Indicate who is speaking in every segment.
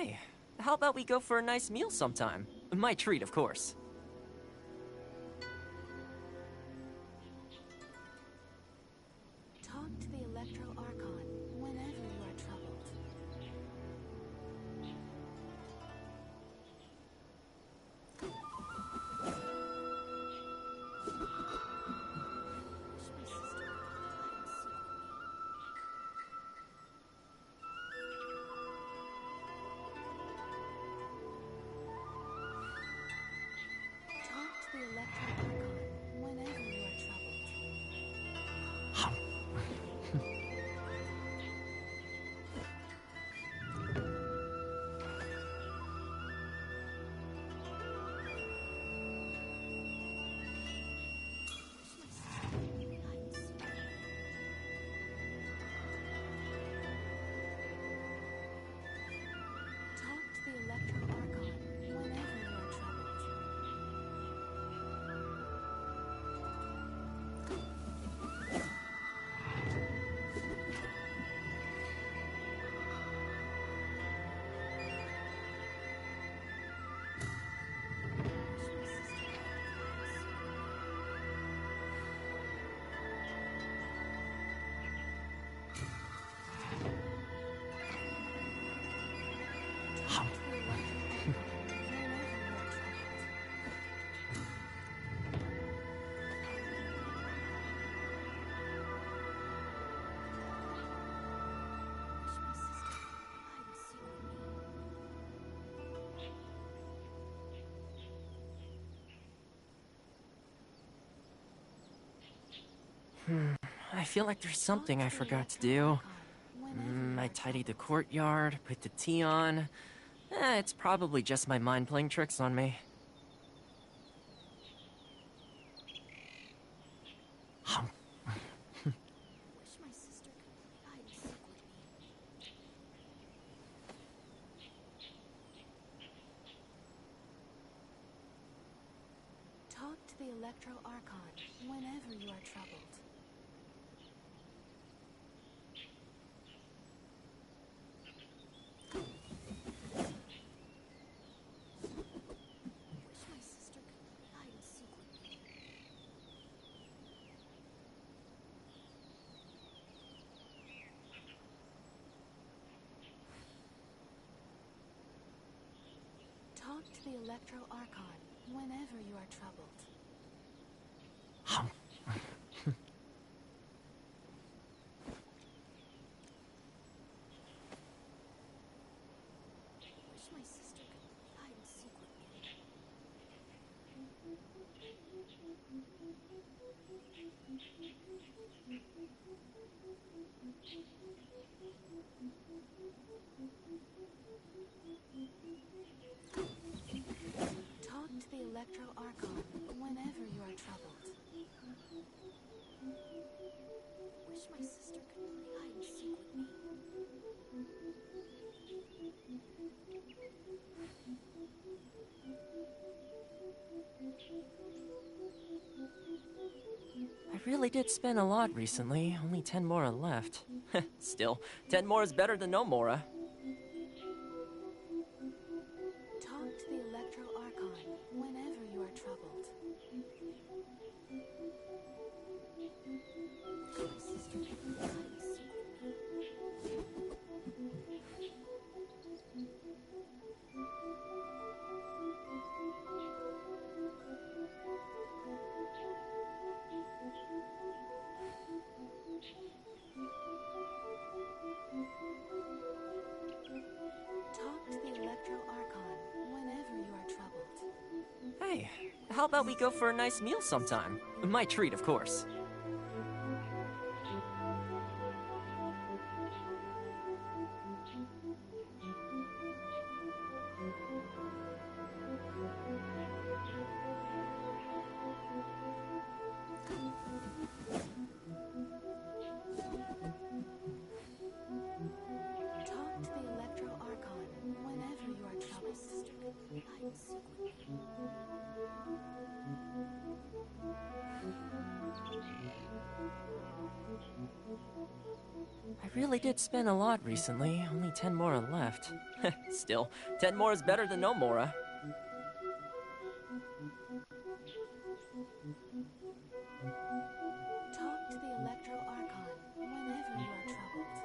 Speaker 1: Hey, how about we go for a nice meal sometime? My treat, of course.
Speaker 2: Talk to the Electro Archon whenever you are troubled. Talk to the Electro Archon whenever you are troubled. Talk to the Electro Archon whenever you are troubled. Talk to the Electro Archon whenever you are troubled. Wish my sister could hide and seek with me.
Speaker 1: I feel like there's something I forgot to do. I tidied the courtyard, put the tea on. It's probably just my mind playing tricks on me.
Speaker 2: Wish my sister could hide and seek with me. Talk to the Electro Archon whenever you are troubled. Wish my sister could hide and seek with me. Talk to the Electro Archon whenever you are troubled. Wish my sister could hide and seek with me. Talk to the Electro Archon whenever you are troubled. Wish my sister could hide and seek with me.
Speaker 1: I really did spend a lot recently, only 10 mora left. Still, 10 more is better than no mora.
Speaker 2: Talk to the Electro Archon whenever you are troubled. Wish my sister could hide and seek with me. Talk to the Electro Archon whenever you are troubled.
Speaker 1: Hey, how about we go for a nice meal sometime? My treat, of course.
Speaker 2: Talk to the Electro Archon whenever you are troubled. Sister could hide and seek with me.
Speaker 1: I really did spend a lot recently. Only 10 more are left. Still, 10 more is better than no more.
Speaker 2: Talk to the Electro Archon whenever you are troubled.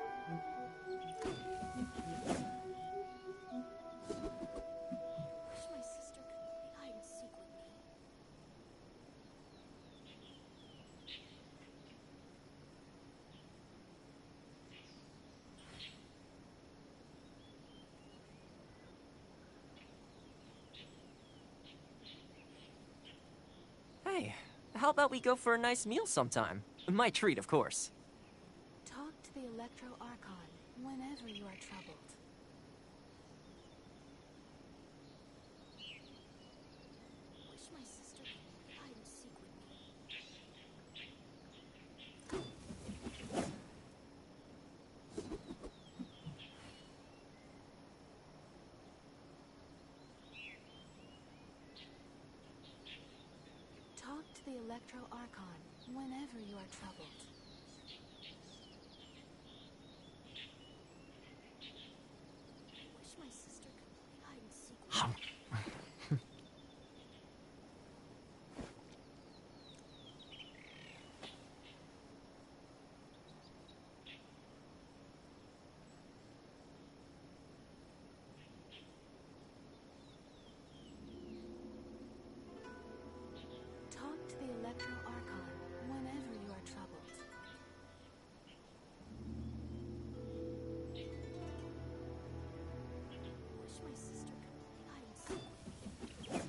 Speaker 2: Wish my sister could play hide and seek with me.
Speaker 1: Hey, how about we go for a nice meal sometime? My treat, of course.
Speaker 2: Talk to the Electro Archon whenever you are troubled. Wish my sister could play hide and seek with me. Talk to the Electro Archon whenever you are troubled. Wish my sister could play hide and seek with me. Talk to the Electro Archon whenever you are troubled. Wish my sister could play hide and seek with me.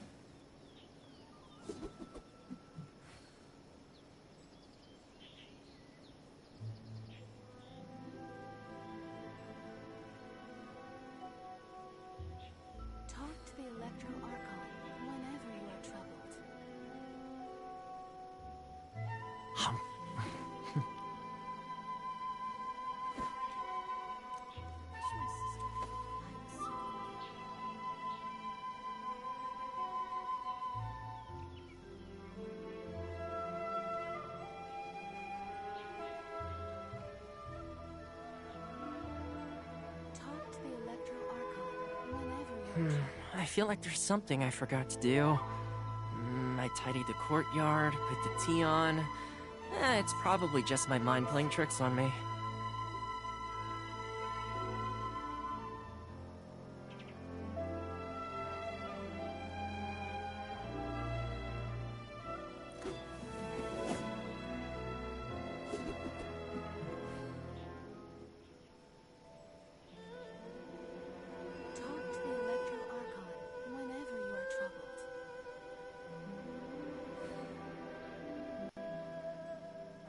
Speaker 2: Talk to the Electro Archon whenever you are troubled. Wish my sister could play hide and seek with me. Talk to the Electro Archon whenever you are troubled.
Speaker 1: I feel like there's something I forgot to do. I tidied the courtyard, put the tea on. It's probably just my mind playing tricks on me.
Speaker 2: Talk to the Electro Archon whenever you are troubled.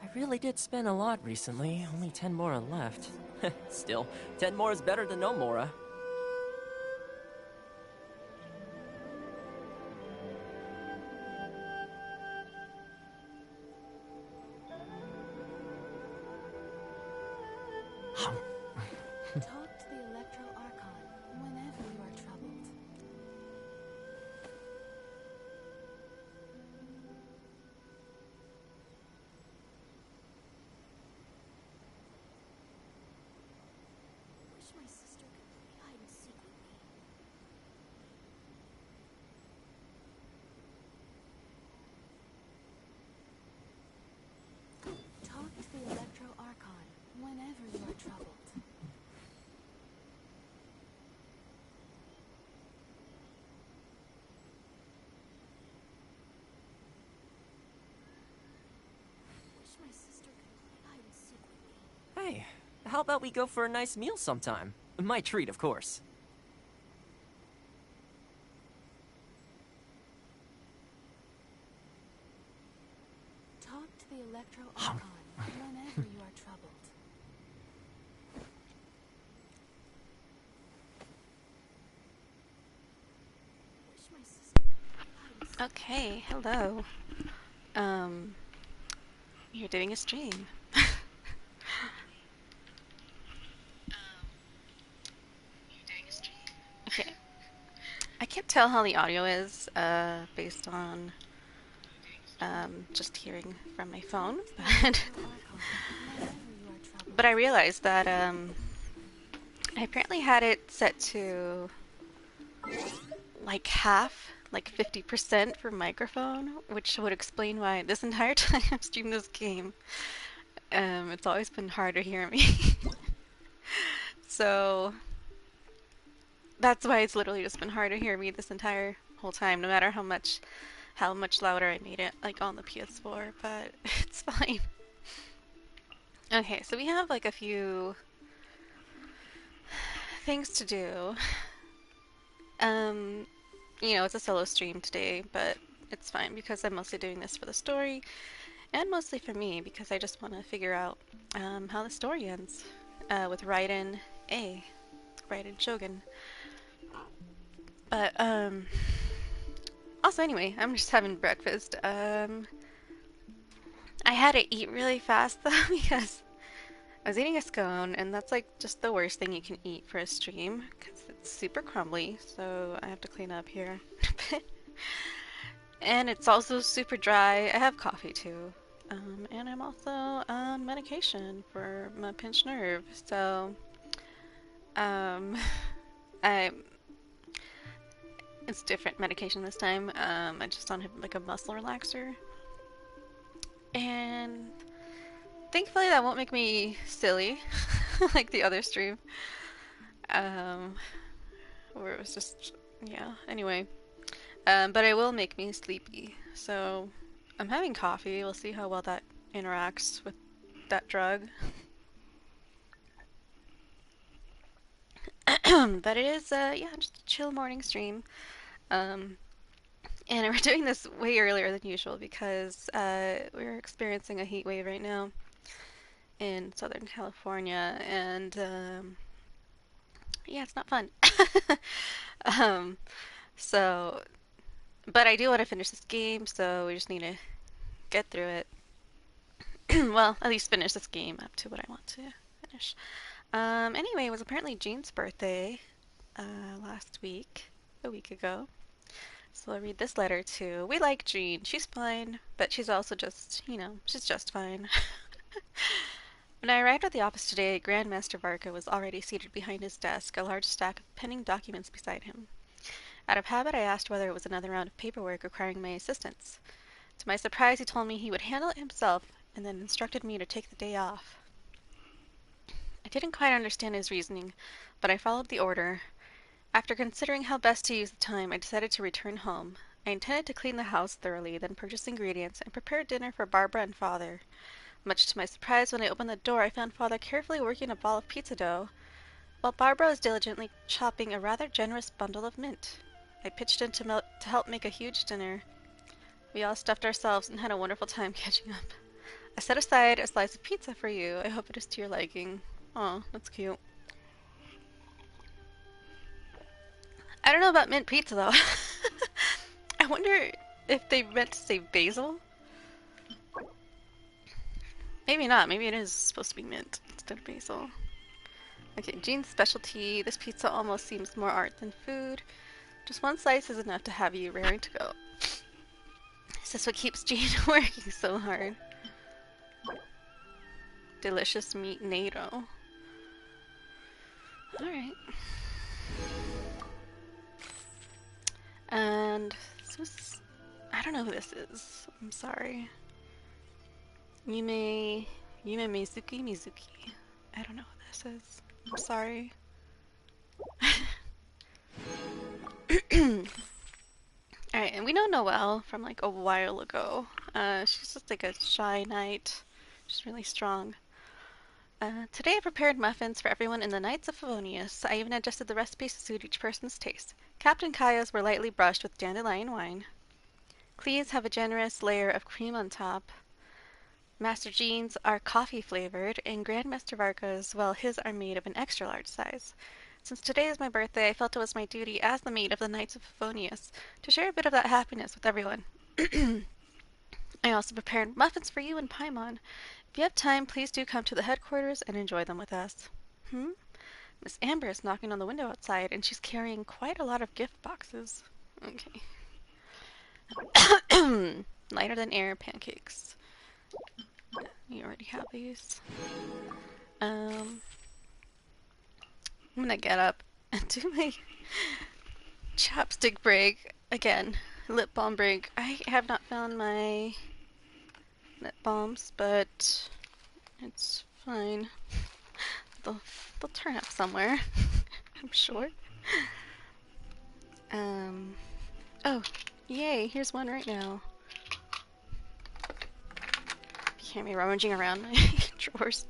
Speaker 1: I really did spend a lot recently. Only 10 more are left. Still, 10 more is better than no more.
Speaker 2: Talk to the Electro Archon whenever you are troubled. Wish my sister could play hide and seek with me. Talk to the Electro Archon whenever you are troubled. Wish my sister could play hide and seek with me.
Speaker 1: Hey, how about we go for a nice meal sometime? My treat, of course.
Speaker 2: Talk to the Electro Archon whenever you are troubled. Wish my sister could play hide and seek.
Speaker 3: Okay, hello. You're doing a stream. Okay. I can't tell how the audio is, based on, just hearing from my phone, but
Speaker 2: Archon whenever you are troubled.
Speaker 3: But I realized that I apparently had it set to like half, like 50% for microphone, which would explain why this entire time I've streamed this game, it's always been hard to hear me. So that's why it's literally just been hard to hear me this entire whole time, no matter how much louder I made it, like on the PS4, but it's fine. Okay, so we have like a few things to do. Um, it's a solo stream today, but it's fine because I'm mostly doing this for the story and mostly for me because I just want to figure out how the story ends with Raiden Shogun. But also anyway, I'm just having breakfast. I had to eat really fast though because I was eating a scone, and that's like just the worst thing you can eat for a stream because it's super crumbly. So I have to clean up here a bit. And it's also super dry. I have coffee too. And I'm also on medication for my pinched nerve. So, um, I it's different medication this time. I just on like a muscle relaxer, and thankfully that won't make me silly like the other stream. Um, where it was just yeah. Anyway, but it will make me sleepy. So I'm having coffee. We'll see how well that interacts with that drug. But it is yeah, just a chill morning stream. Um, and we're doing this way earlier than usual because we're experiencing a heat wave right now in Southern California, and yeah, it's not fun. um, so, but I do want to finish this game, so we just need to get through it. Well, at least finish this game up to what I want to finish. Anyway, it was apparently Jean's birthday last week, a week ago. So I'll read this letter too. We like Jean. She's fine, but she's also just, she's just fine. When I arrived at the office today, Grandmaster Varka was already seated behind his desk, a large stack of pending documents beside him. Out of habit, I asked whether it was another round of paperwork requiring my assistance. To my surprise, he told me he would handle it himself and then instructed me to take the day off. I didn't quite understand his reasoning, but I followed the order. After considering how best to use the time, I decided to return home. I intended to clean the house thoroughly, then purchase ingredients and prepare dinner for Barbara and Father. Much to my surprise, when I opened the door, I found Father carefully working a ball of pizza dough, while Barbara was diligently chopping a rather generous bundle of mint. I pitched in to help make a huge dinner. We all stuffed ourselves and had a wonderful time catching up. I set aside a slice of pizza for you. I hope it is to your liking. Aw, that's cute. I don't know about mint pizza though. I wonder if they meant to say basil? Maybe not. Maybe it is supposed to be mint instead of basil. Okay, Jean's specialty. This pizza almost seems more art than food. Just one slice is enough to have you raring to go. Is this what keeps Jean working so hard? Delicious meat NATO. Alright. And this was... I don't know who this is. I'm sorry. Yume Mizuki. I don't know who this is. I'm sorry. Alright, and we know Noelle from like a while ago. She's just like a shy knight. She's really strong. Today I prepared muffins for everyone in the Knights of Favonius. I even adjusted the recipes to suit each person's taste. Captain Kaya's were lightly brushed with dandelion wine. Clee's have a generous layer of cream on top. Master Jean's are coffee flavored, and Grandmaster Varka's, well, his are made of an extra large size. Since today is my birthday, I felt it was my duty as the maid of the Knights of Favonius to share a bit of that happiness with everyone. I also prepared muffins for you and Paimon. If you have time, please do come to the headquarters and enjoy them with us. Miss Amber is knocking on the window outside, and she's carrying quite a lot of gift boxes. Okay. Lighter than air pancakes. You already have these. I'm gonna get up and do my chapstick break again. Lip balm break. I have not found my lip balms, but it's fine. They'll, they'll turn up somewhere, I'm sure. Um, oh, yay, here's one right now. You hear me rummaging around my drawers.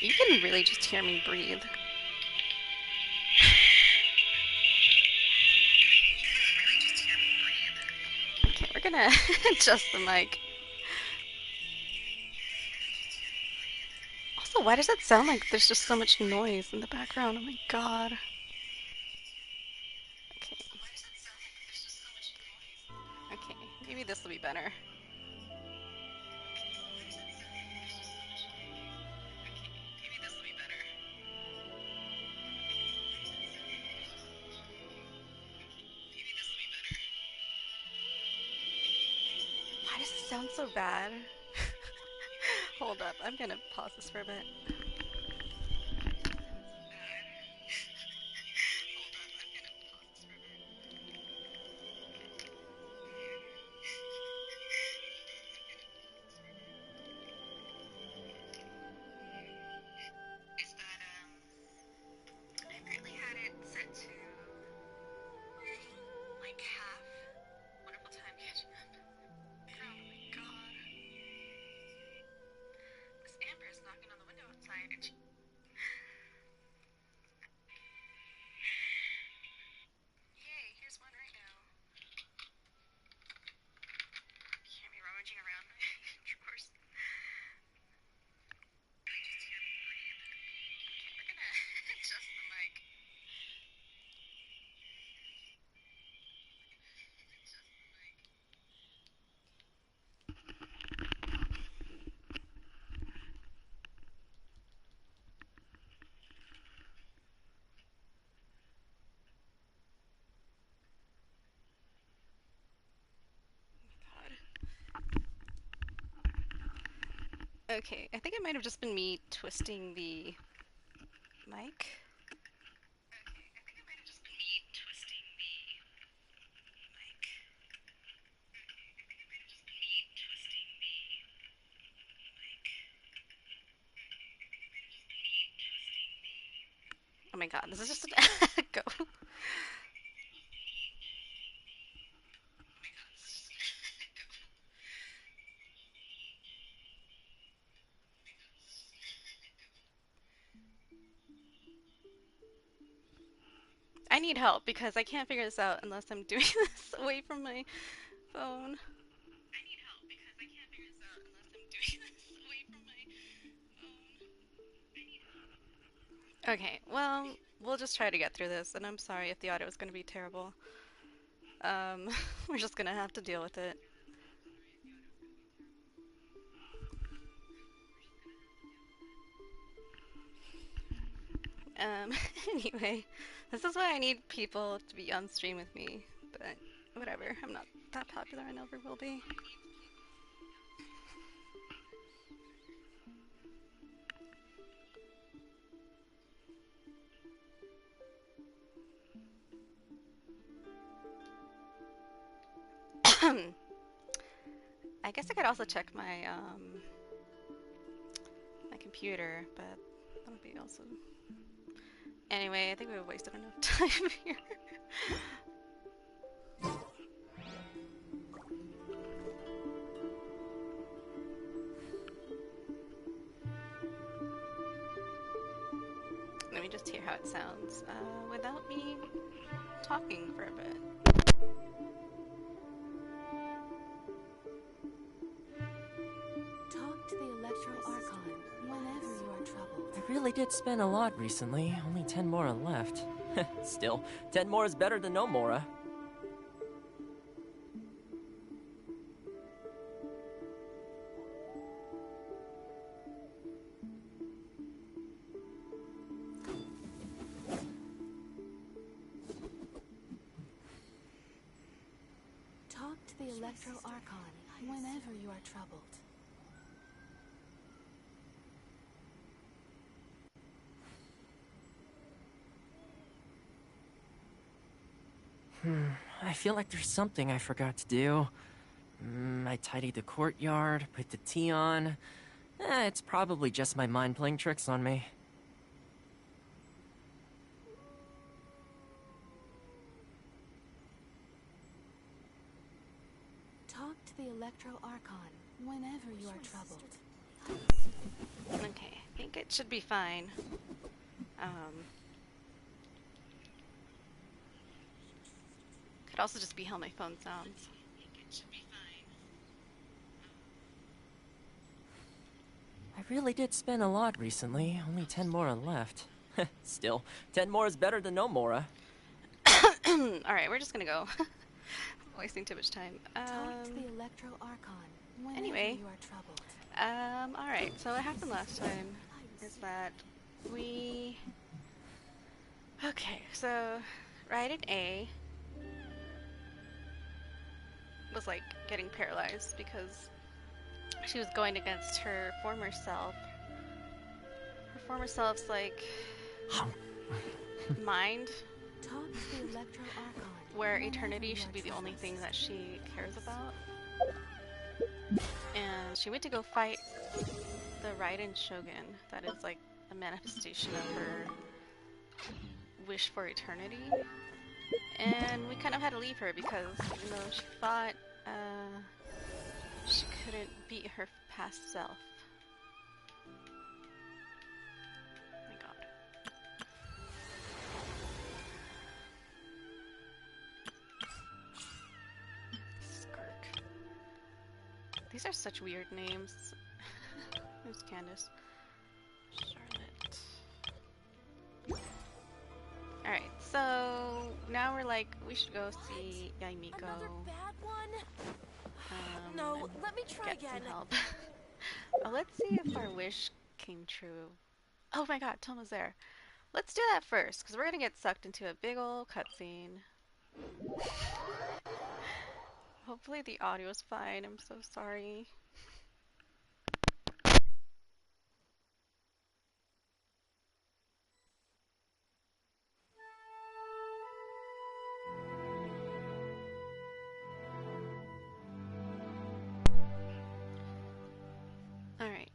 Speaker 3: You can really just hear me breathe. Okay, we're gonna adjust the mic. Also, why does it sound like there's just so much noise in the background? Oh my god. Okay. Okay, maybe this will be better. Why does it sound so bad? Hold up, I'm gonna pause this for a bit. Okay, I think it might have just been me twisting the mic. Oh my god, this is just an echo. I need help because I can't figure this out unless I'm doing this away from my phone. Okay, well, we'll just try to get through this, and I'm sorry if the audio is going to be terrible. We're just gonna have to deal with it. Um, anyway, this is why I need people to be on stream with me, but whatever, I'm not that popular, I never will be. I guess I could also check my my computer, but that would be also. Anyway, I think we've wasted enough time here. Let me just hear how it sounds without me talking for a bit.
Speaker 2: Talk to the Electro Archon whenever you are troubled.
Speaker 1: I really did spend a lot recently. Only 10 mora left. Still, 10 more is better than no mora.
Speaker 2: the Electro Archon whenever you are troubled.
Speaker 1: I feel like there's something I forgot to do. I tidied the courtyard, put the tea on. It's probably just my mind playing tricks on me.
Speaker 2: Talk to the Electro Archon whenever you are troubled.
Speaker 3: Okay, I think it should be fine. Could also just be how my phone sounds.
Speaker 1: I really did spend a lot recently. Only 10 mora left. Still, 10 more is better than no mora.
Speaker 3: Alright, we're just gonna go. Wasting too much time.
Speaker 2: Talk to the Electro Archon whenever
Speaker 3: Anyway.
Speaker 2: you are troubled.
Speaker 3: Alright, so what happened last time is that we... Okay, so Raiden A was like getting paralyzed because she was going against her former self. Her former self's like mind,
Speaker 2: Talk to the Electro Archon
Speaker 3: where
Speaker 2: whenever
Speaker 3: eternity
Speaker 2: you
Speaker 3: should
Speaker 2: are
Speaker 3: be the only
Speaker 2: troubled.
Speaker 3: thing that she cares about. And she went to go fight the Raiden Shogun, that is like a manifestation of her wish for eternity. And we kind of had to leave her because, you know, she thought she couldn't beat her past self. Oh my god. Skirk. These are such weird names. Who's Candace? Charlotte. Alright, so now we're like, we should go see Yaimiko.
Speaker 2: Another bad one?
Speaker 3: And
Speaker 2: No, let me try
Speaker 3: get some
Speaker 2: again.
Speaker 3: help. Oh, let's see if our wish came true. Oh my god, Thoma's there. Let's do that first, because we're gonna get sucked into a big ol' cutscene. Hopefully the audio's fine, I'm so sorry. Alright,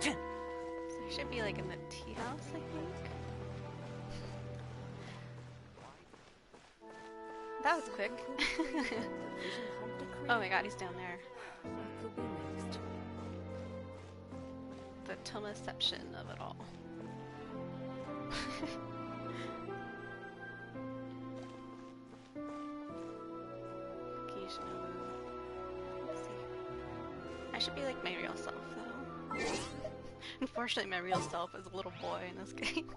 Speaker 3: so I should be like in the tea house, I think. That was quick. Oh my god, he's down there.
Speaker 2: Could be next.
Speaker 3: The Thoma-ception of it all. Let's see. I should be like my real self, though. Unfortunately, my real self is a little boy in this game.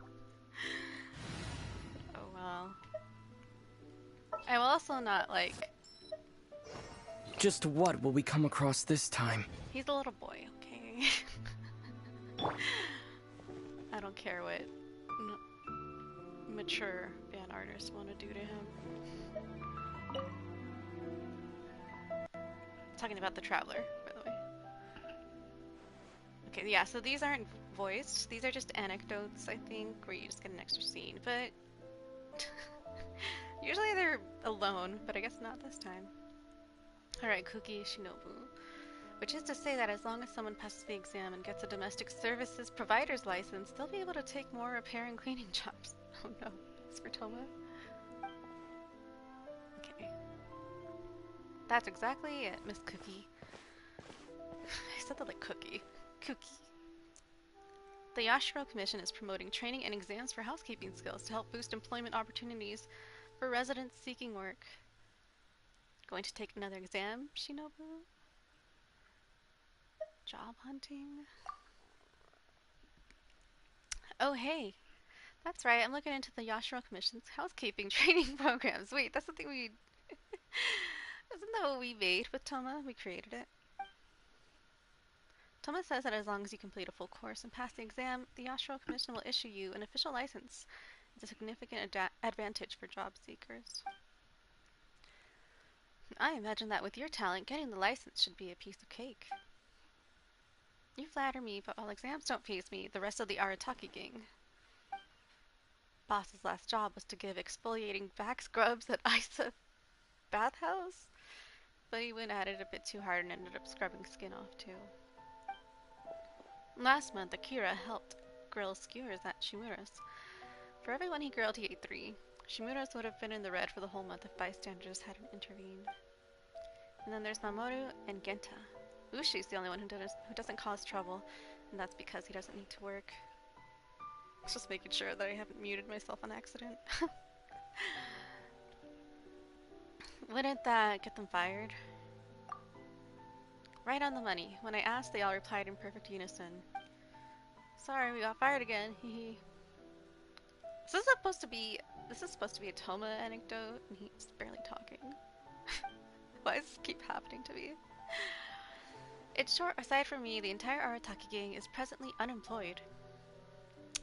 Speaker 3: Oh well. I will also not like...
Speaker 4: Just what will we come across this time?
Speaker 3: He's a little boy, okay? I don't care what mature fan artists want to do to him. Talking about the Traveler, by the way. Okay, yeah, so these aren't voiced. These are just anecdotes, I think, where you just get an extra scene. But usually they're alone, but I guess not this time. Alright, Kuki Shinobu. Which is to say that as long as someone passes the exam and gets a domestic services provider's license, they'll be able to take more repair and cleaning jobs. Oh no, it's for Thoma. Okay. That's exactly it, Miss Cookie. I said that like cookie. Cookie. The Yashiro Commission is promoting training and exams for housekeeping skills to help boost employment opportunities for residents seeking work. Going to take another exam, Shinobu? Job hunting? Oh hey! That's right, I'm looking into the Yashiro Commission's housekeeping training programs. Wait, that's something we... Isn't that what we made with Thoma? We created it. Thoma says that as long as you complete a full course and pass the exam, the Yashiro Commission will issue you an official license. It's a significant advantage for job seekers. I imagine that with your talent, getting the license should be a piece of cake. You flatter me, but while exams don't faze me, the rest of the Arataki gang. Boss's last job was to give exfoliating back scrubs at Isa bathhouse, but he went at it a bit too hard and ended up scrubbing skin off too. Last month, Akira helped grill skewers at Shimura's. For everyone he grilled, he ate 3. Shimura's would have been in the red for the whole month if bystanders hadn't intervened. And then there's Mamoru and Genta. Ushi's the only one who doesn't cause trouble, and that's because he doesn't need to work. Just making sure that I haven't muted myself on accident. Wouldn't that get them fired? Right on the money. When I asked, they all replied in perfect unison. Sorry, we got fired again. Hehe. This is supposed to be a Thoma anecdote, and he's barely talking. Why does this keep happening to me? It's short, aside from me, the entire Arataki gang is presently unemployed.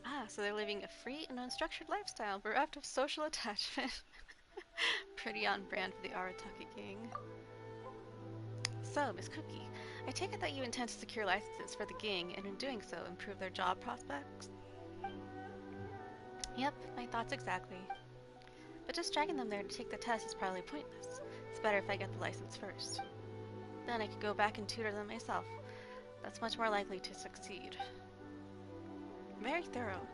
Speaker 3: Ah, so they're living a free and unstructured lifestyle, bereft of social attachment. Pretty on brand for the Arataki gang. So, Miss Cookie, I take it that you intend to secure licenses for the gang, and in doing so, improve their job prospects? Yep, my thoughts exactly. But just dragging them there to take the test is probably pointless. It's better if I get the license first. Then I could go back and tutor them myself. That's much more likely to succeed. Very thorough.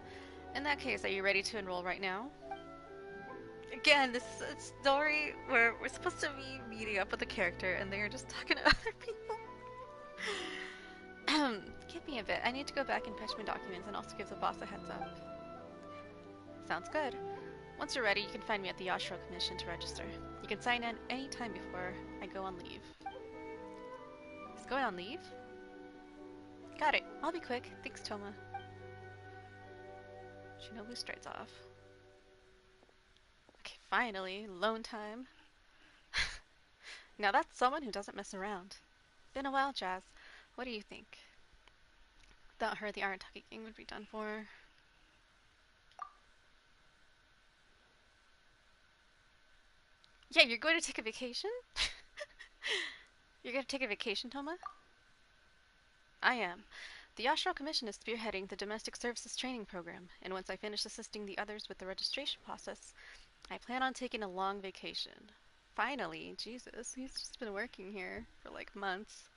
Speaker 3: In that case, are you ready to enroll right now? Again, this is a story where we're supposed to be meeting up with a character and they are just talking to other people. Give me a bit. I need to go back and fetch my documents and also give the boss a heads up. Sounds good. Once you're ready, you can find me at the Yashiro Commission to register. You can sign in any time before I go on leave. He's going on leave? Got it. I'll be quick. Thanks, Thoma. Shinobu strides off. Okay, finally. Alone time. Now that's someone who doesn't mess around. Been a while, Jazz. What do you think? Without her, the Arataki gang would be done for. Yeah, you're going to take a vacation? You're going to take a vacation, Thoma? I am. The Yashiro Commission is spearheading the Domestic Services Training Program, and once I finish assisting the others with the registration process, I plan on taking a long vacation. Finally, Jesus, he's just been working here for like months.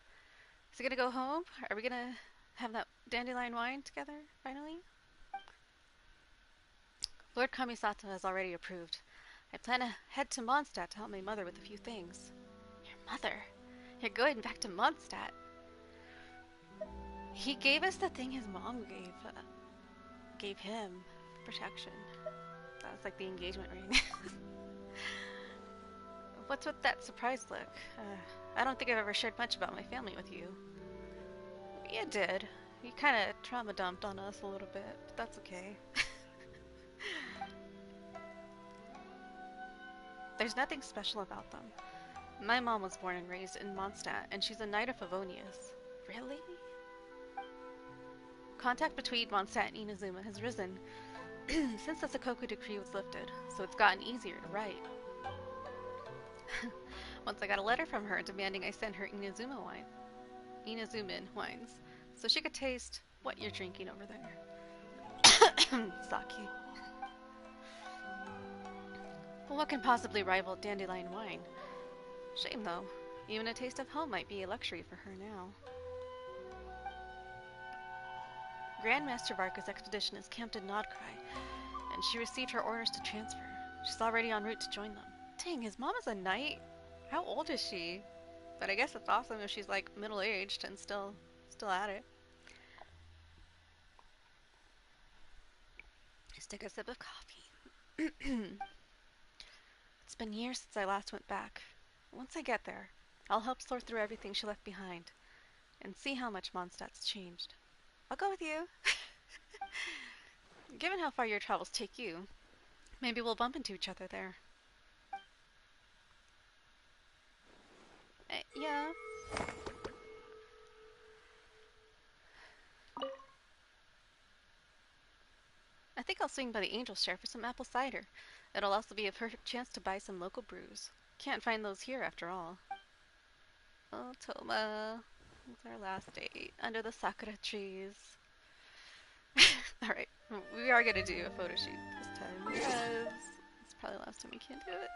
Speaker 3: Is he gonna go home? Are we gonna have that dandelion wine together, finally? Lord Kamisato has already approved. I plan to head to Mondstadt to help my mother with a few things. Your mother? You're going back to Mondstadt? He gave us the thing his mom gave him. Protection. That was like the engagement ring. What's with that surprised look? I don't think I've ever shared much about my family with you. You did. You kind of trauma dumped on us a little bit, but that's okay. There's nothing special about them. My mom was born and raised in Mondstadt, and she's a Knight of Favonius. Really? Contact between Mondstadt and Inazuma has risen since the Sakoku decree was lifted, so it's gotten easier to write. Once I got a letter from her demanding I send her Inazuman wines, so she could taste what you're drinking over there. Sake. But what can possibly rival dandelion wine? Shame though. Even a taste of home might be a luxury for her now. Grandmaster Varka's expedition is camped in Nodcry, and she received her orders to transfer. She's already en route to join them. Dang, his mom is a knight? How old is she? But I guess it's awesome if she's like middle-aged and still at it. Just take a sip of coffee. It's been years since I last went back. Once I get there, I'll help sort through everything she left behind and see how much Mondstadt's changed. I'll go with you. Given how far your travels take you, maybe we'll bump into each other there. Yeah. I think I'll swing by the Angel Share for some apple cider. It'll also be a perfect chance to buy some local brews. Can't find those here after all. Oh, Thoma. It's our last date under the sakura trees. Alright, we are gonna do a photo shoot this time because it's probably the last time we can't do it.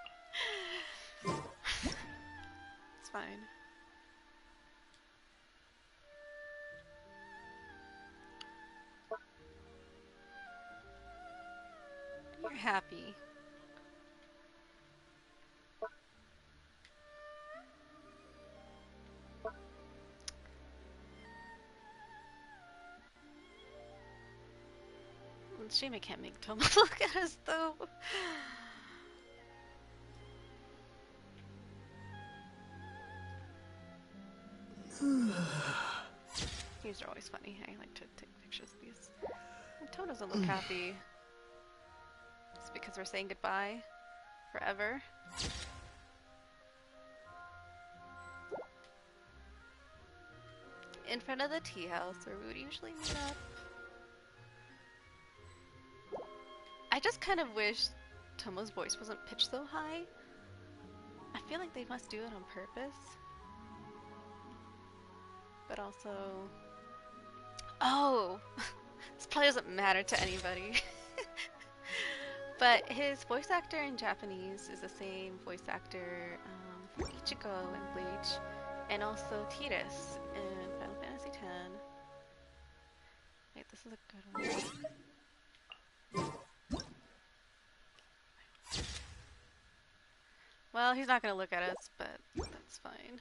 Speaker 3: It's fine. You're happy. It's a shame I can't make Thoma look at us though. These are always funny. I like to take pictures of these. And Toe doesn't look happy. It's because we're saying goodbye forever. In front of the tea house where we would usually meet up. I just kind of wish Tomo's voice wasn't pitched so high. I feel like they must do it on purpose. But also... Oh! This probably doesn't matter to anybody. But his voice actor in Japanese is the same voice actor for Ichigo in Bleach, and also Tidus in Final Fantasy X. Wait, this is a good one. Well, he's not gonna look at us, but that's fine.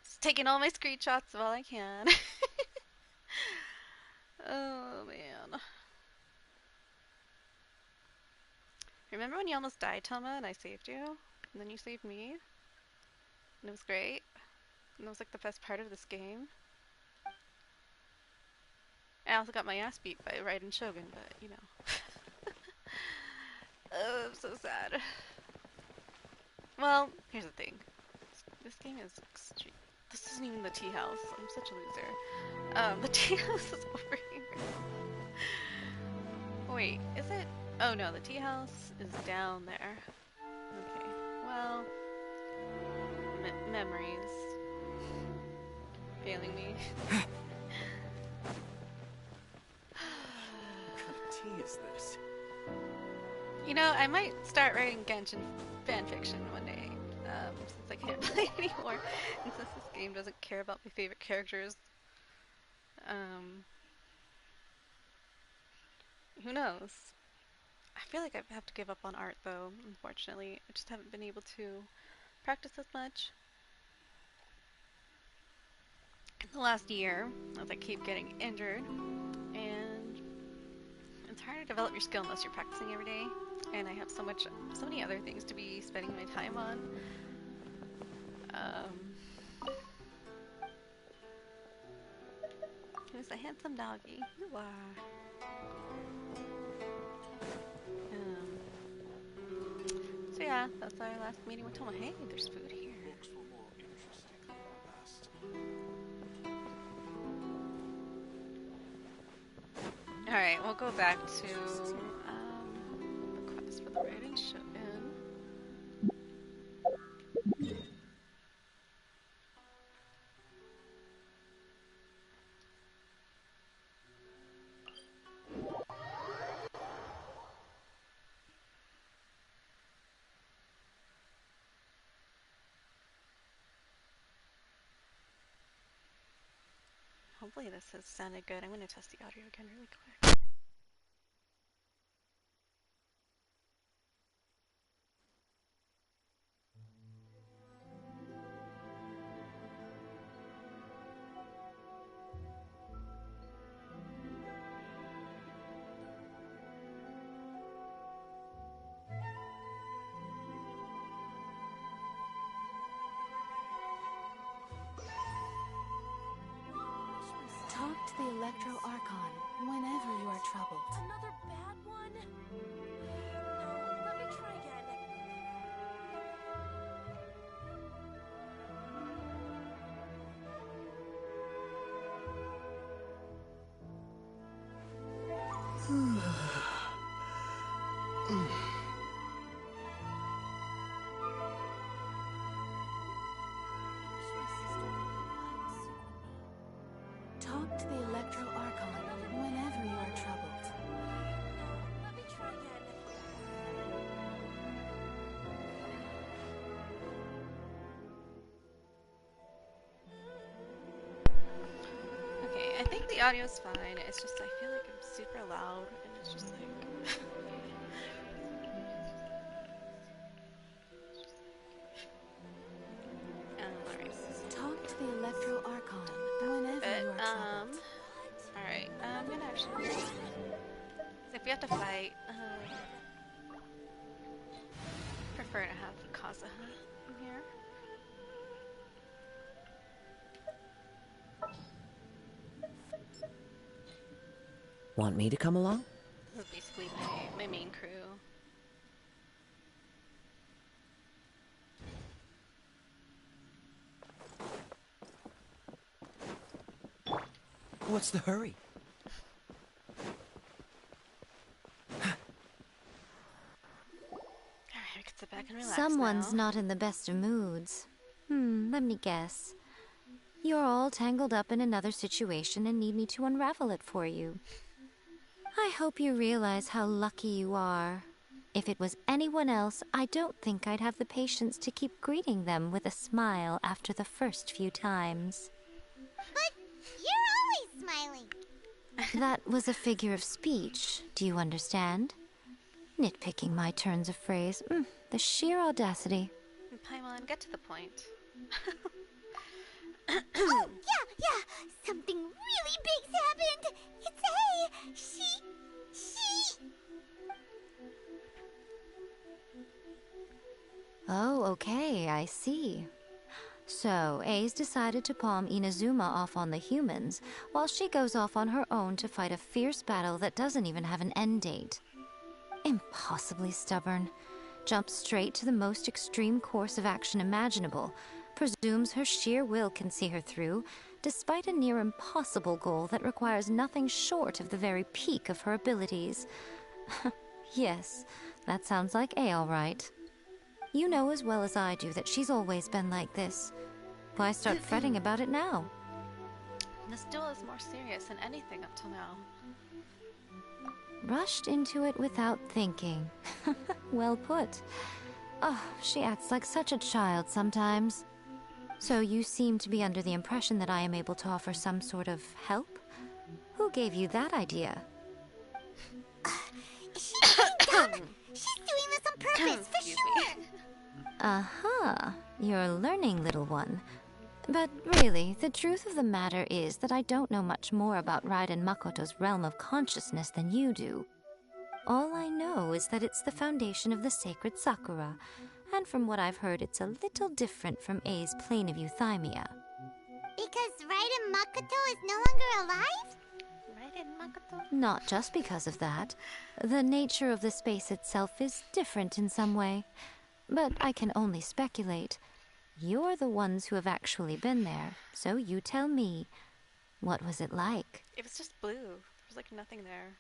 Speaker 3: Just taking all my screenshots while I can. Oh man. Remember when you almost died, Thoma, and I saved you? And then you saved me? And it was great? And it was like the best part of this game? I also got my ass beat by Raiden Shogun, but you know. Oh, I'm so sad. Well, here's the thing. This game is extreme. This isn't even the tea house. I'm such a loser. The tea house is over here. Wait, is it? Oh no, the tea house is down there. Okay, well... memories. Failing me.
Speaker 4: What kind of tea is this?
Speaker 3: You know, I might start writing Genshin fanfiction one day, since I can't play it anymore, and since this game doesn't care about my favorite characters. Who knows? I feel like I have to give up on art though, unfortunately. I just haven't been able to practice as much. In the last year, as I keep getting injured, and it's hard to develop your skill unless you're practicing every day. And I have so many other things to be spending my time on. Who's a handsome doggy? You are. So yeah, that's our last meeting with Thoma. Hey, there's food here. Alright, we'll go back to the quest for the Raiden Shogun. Hopefully this has sounded good. I'm going to test the audio again really quick.
Speaker 2: Talk to the Electro Archon whenever you are troubled.
Speaker 5: Another bad one? No, let me try again.
Speaker 2: Talk to the Electro Archon whenever you are troubled.
Speaker 5: No, let me try again.
Speaker 3: Okay, I think the audio's fine. It's just I feel like I'm super loud and it's just like alright.
Speaker 2: Talk to the Electro Archon whenever you are troubled.
Speaker 3: Alright, I'm gonna actually so if we have to fight, prefer to have Kazuha in here.
Speaker 4: Want me to come along?
Speaker 3: This is basically my main crew.
Speaker 4: What's the hurry?
Speaker 3: Alright, we can sit back and relax
Speaker 6: Someone's
Speaker 3: now.
Speaker 6: not in the best of moods. Let me guess. You're all tangled up in another situation and need me to unravel it for you. I hope you realize how lucky you are. If it was anyone else, I don't think I'd have the patience to keep greeting them with a smile after the first few times.
Speaker 7: But you're always smiling.
Speaker 6: That was a figure of speech, do you understand? Nitpicking my turns of phrase. The sheer audacity.
Speaker 3: Paimon, get to the point.
Speaker 7: Oh, yeah. Something really big's happened. It's she.
Speaker 6: Oh, okay, I see. So, A's decided to palm Inazuma off on the humans, while she goes off on her own to fight a fierce battle that doesn't even have an end date. Impossibly stubborn. Jumps straight to the most extreme course of action imaginable, presumes her sheer will can see her through, despite a near impossible goal that requires nothing short of the very peak of her abilities. Yes, that sounds like A all right. You know as well as I do that she's always been like this. Why start fretting about it now?
Speaker 3: This duel is more serious than anything up till now.
Speaker 6: Rushed into it without thinking. Well put. Oh, she acts like such a child sometimes. So you seem to be under the impression that I am able to offer some sort of help? Who gave you that idea?
Speaker 7: Is she being dumb? She's doing this on purpose, for
Speaker 3: Excuse
Speaker 7: sure.
Speaker 3: me.
Speaker 6: Uh-huh. You're learning, little one. But really, the truth of the matter is that I don't know much more about Raiden Makoto's realm of consciousness than you do. All I know is that it's the foundation of the sacred Sakura, and from what I've heard, it's a little different from A's plane of euthymia.
Speaker 7: Because Raiden Makoto is no longer alive?
Speaker 3: Raiden Makoto?
Speaker 6: Not just because of that. The nature of the space itself is different in some way. But I can only speculate. You're the ones who have actually been there, so you tell me. What was it like?
Speaker 3: It was just blue. There was like nothing there.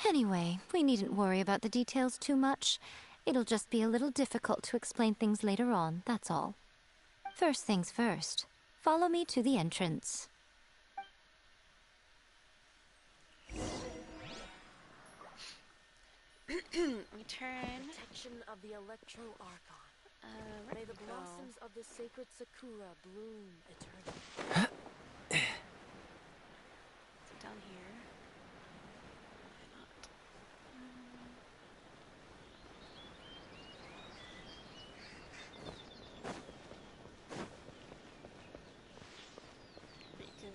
Speaker 6: Anyway, we needn't worry about the details too much. It'll just be a little difficult to explain things later on, that's all. First things first. Follow me to the entrance.
Speaker 3: We turn.
Speaker 5: Protection of the Electro Archon.
Speaker 3: Where
Speaker 5: May
Speaker 3: did
Speaker 5: the
Speaker 3: we go?
Speaker 5: blossoms of the sacred Sakura bloom eternally.
Speaker 3: Is it down here? Why not? Riku.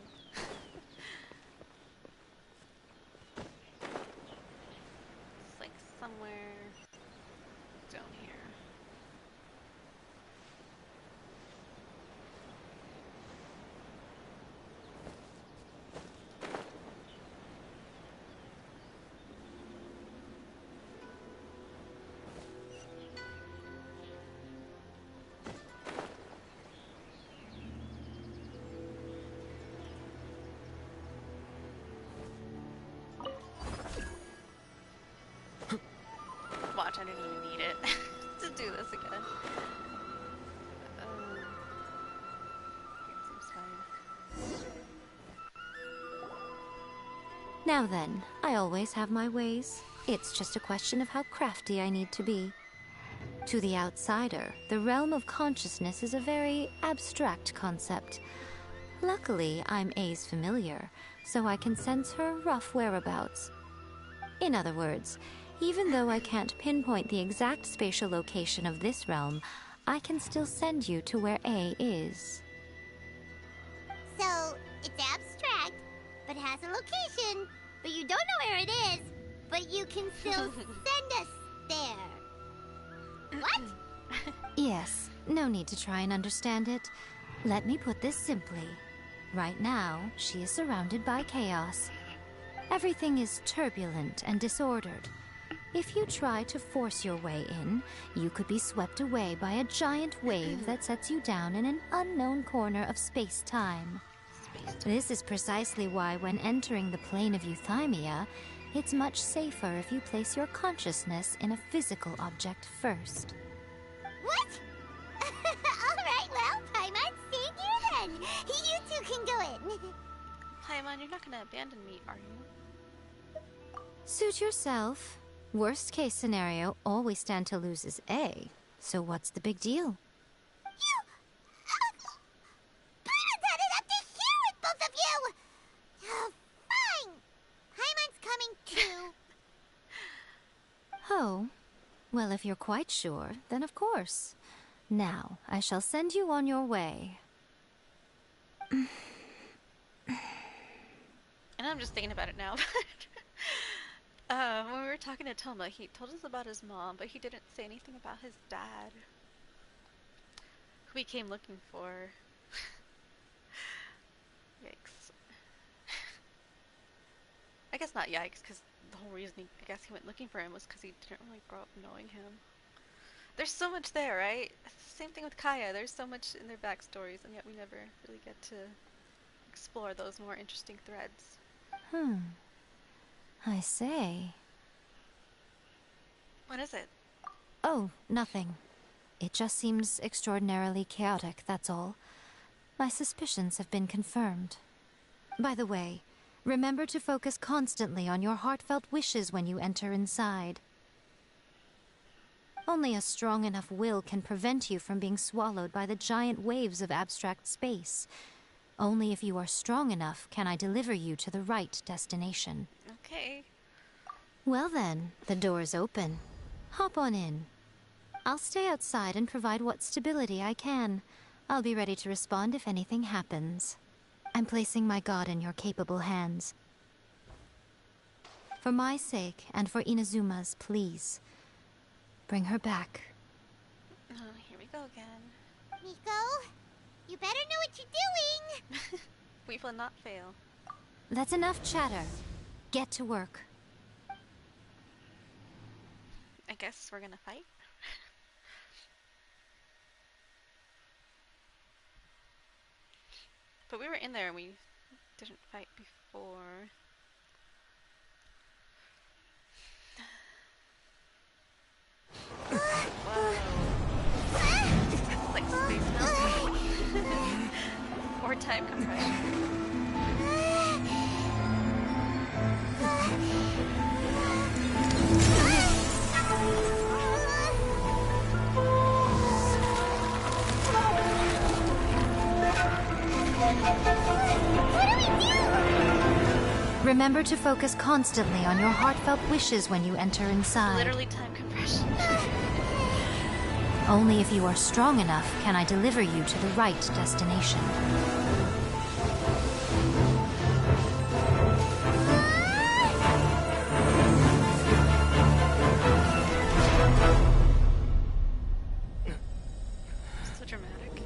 Speaker 3: It's like somewhere down here. Watch, I didn't even need it to do this again.
Speaker 6: Now then, I always have my ways. It's just a question of how crafty I need to be. To the outsider, the realm of consciousness is a very abstract concept. Luckily, I'm A's familiar, so I can sense her rough whereabouts. In other words, even though I can't pinpoint the exact spatial location of this realm, I can still send you to where A is.
Speaker 7: So, it's abstract, but has a location. But you don't know where it is, but you can still send us there. What?
Speaker 6: Yes, no need to try and understand it. Let me put this simply. Right now, she is surrounded by chaos. Everything is turbulent and disordered. If you try to force your way in, you could be swept away by a giant wave that sets you down in an unknown corner of space-time. This is precisely why when entering the plane of euthymia, it's much safer if you place your consciousness in a physical object first.
Speaker 7: What? Alright, well, Paimon, stay here then. You two can go in.
Speaker 3: Paimon, you're not gonna abandon me, are you?
Speaker 6: Suit yourself. Worst case scenario, all we stand to lose is A. So what's the big deal?
Speaker 7: You... Paimon's had it up to here with both of you! Fine! Paimon's coming too.
Speaker 6: Oh, well, if you're quite sure, then of course. Now, I shall send you on your way.
Speaker 3: And I'm just thinking about it now. When we were talking to Thoma, he told us about his mom, but he didn't say anything about his dad, who he came looking for. Yikes. I guess not yikes, because the whole reason I guess he went looking for him was because he didn't really grow up knowing him. There's so much there, right? Same thing with Kaya. There's so much in their backstories, and yet we never really get to explore those more interesting threads.
Speaker 6: I say.
Speaker 3: What is it?
Speaker 6: Oh, nothing. It just seems extraordinarily chaotic, that's all. My suspicions have been confirmed. By the way, remember to focus constantly on your heartfelt wishes when you enter inside. Only a strong enough will can prevent you from being swallowed by the giant waves of abstract space. Only if you are strong enough can I deliver you to the right destination.
Speaker 3: Okay.
Speaker 6: Well then, the door's open. Hop on in. I'll stay outside and provide what stability I can. I'll be ready to respond if anything happens. I'm placing my god in your capable hands. For my sake, and for Inazuma's, please. Bring her back.
Speaker 3: Oh, here we go again.
Speaker 7: Miko, you better know what you're doing.
Speaker 3: We will not fail.
Speaker 6: That's enough chatter. Get to work.
Speaker 3: I guess we're gonna fight. But we were in there and we didn't fight before. Whoa. It's like space mountain. Or time compression.
Speaker 6: Remember to focus constantly on your heartfelt wishes when you enter inside.
Speaker 3: Literally time compression.
Speaker 6: Only if you are strong enough can I deliver you to the right destination.
Speaker 3: So dramatic.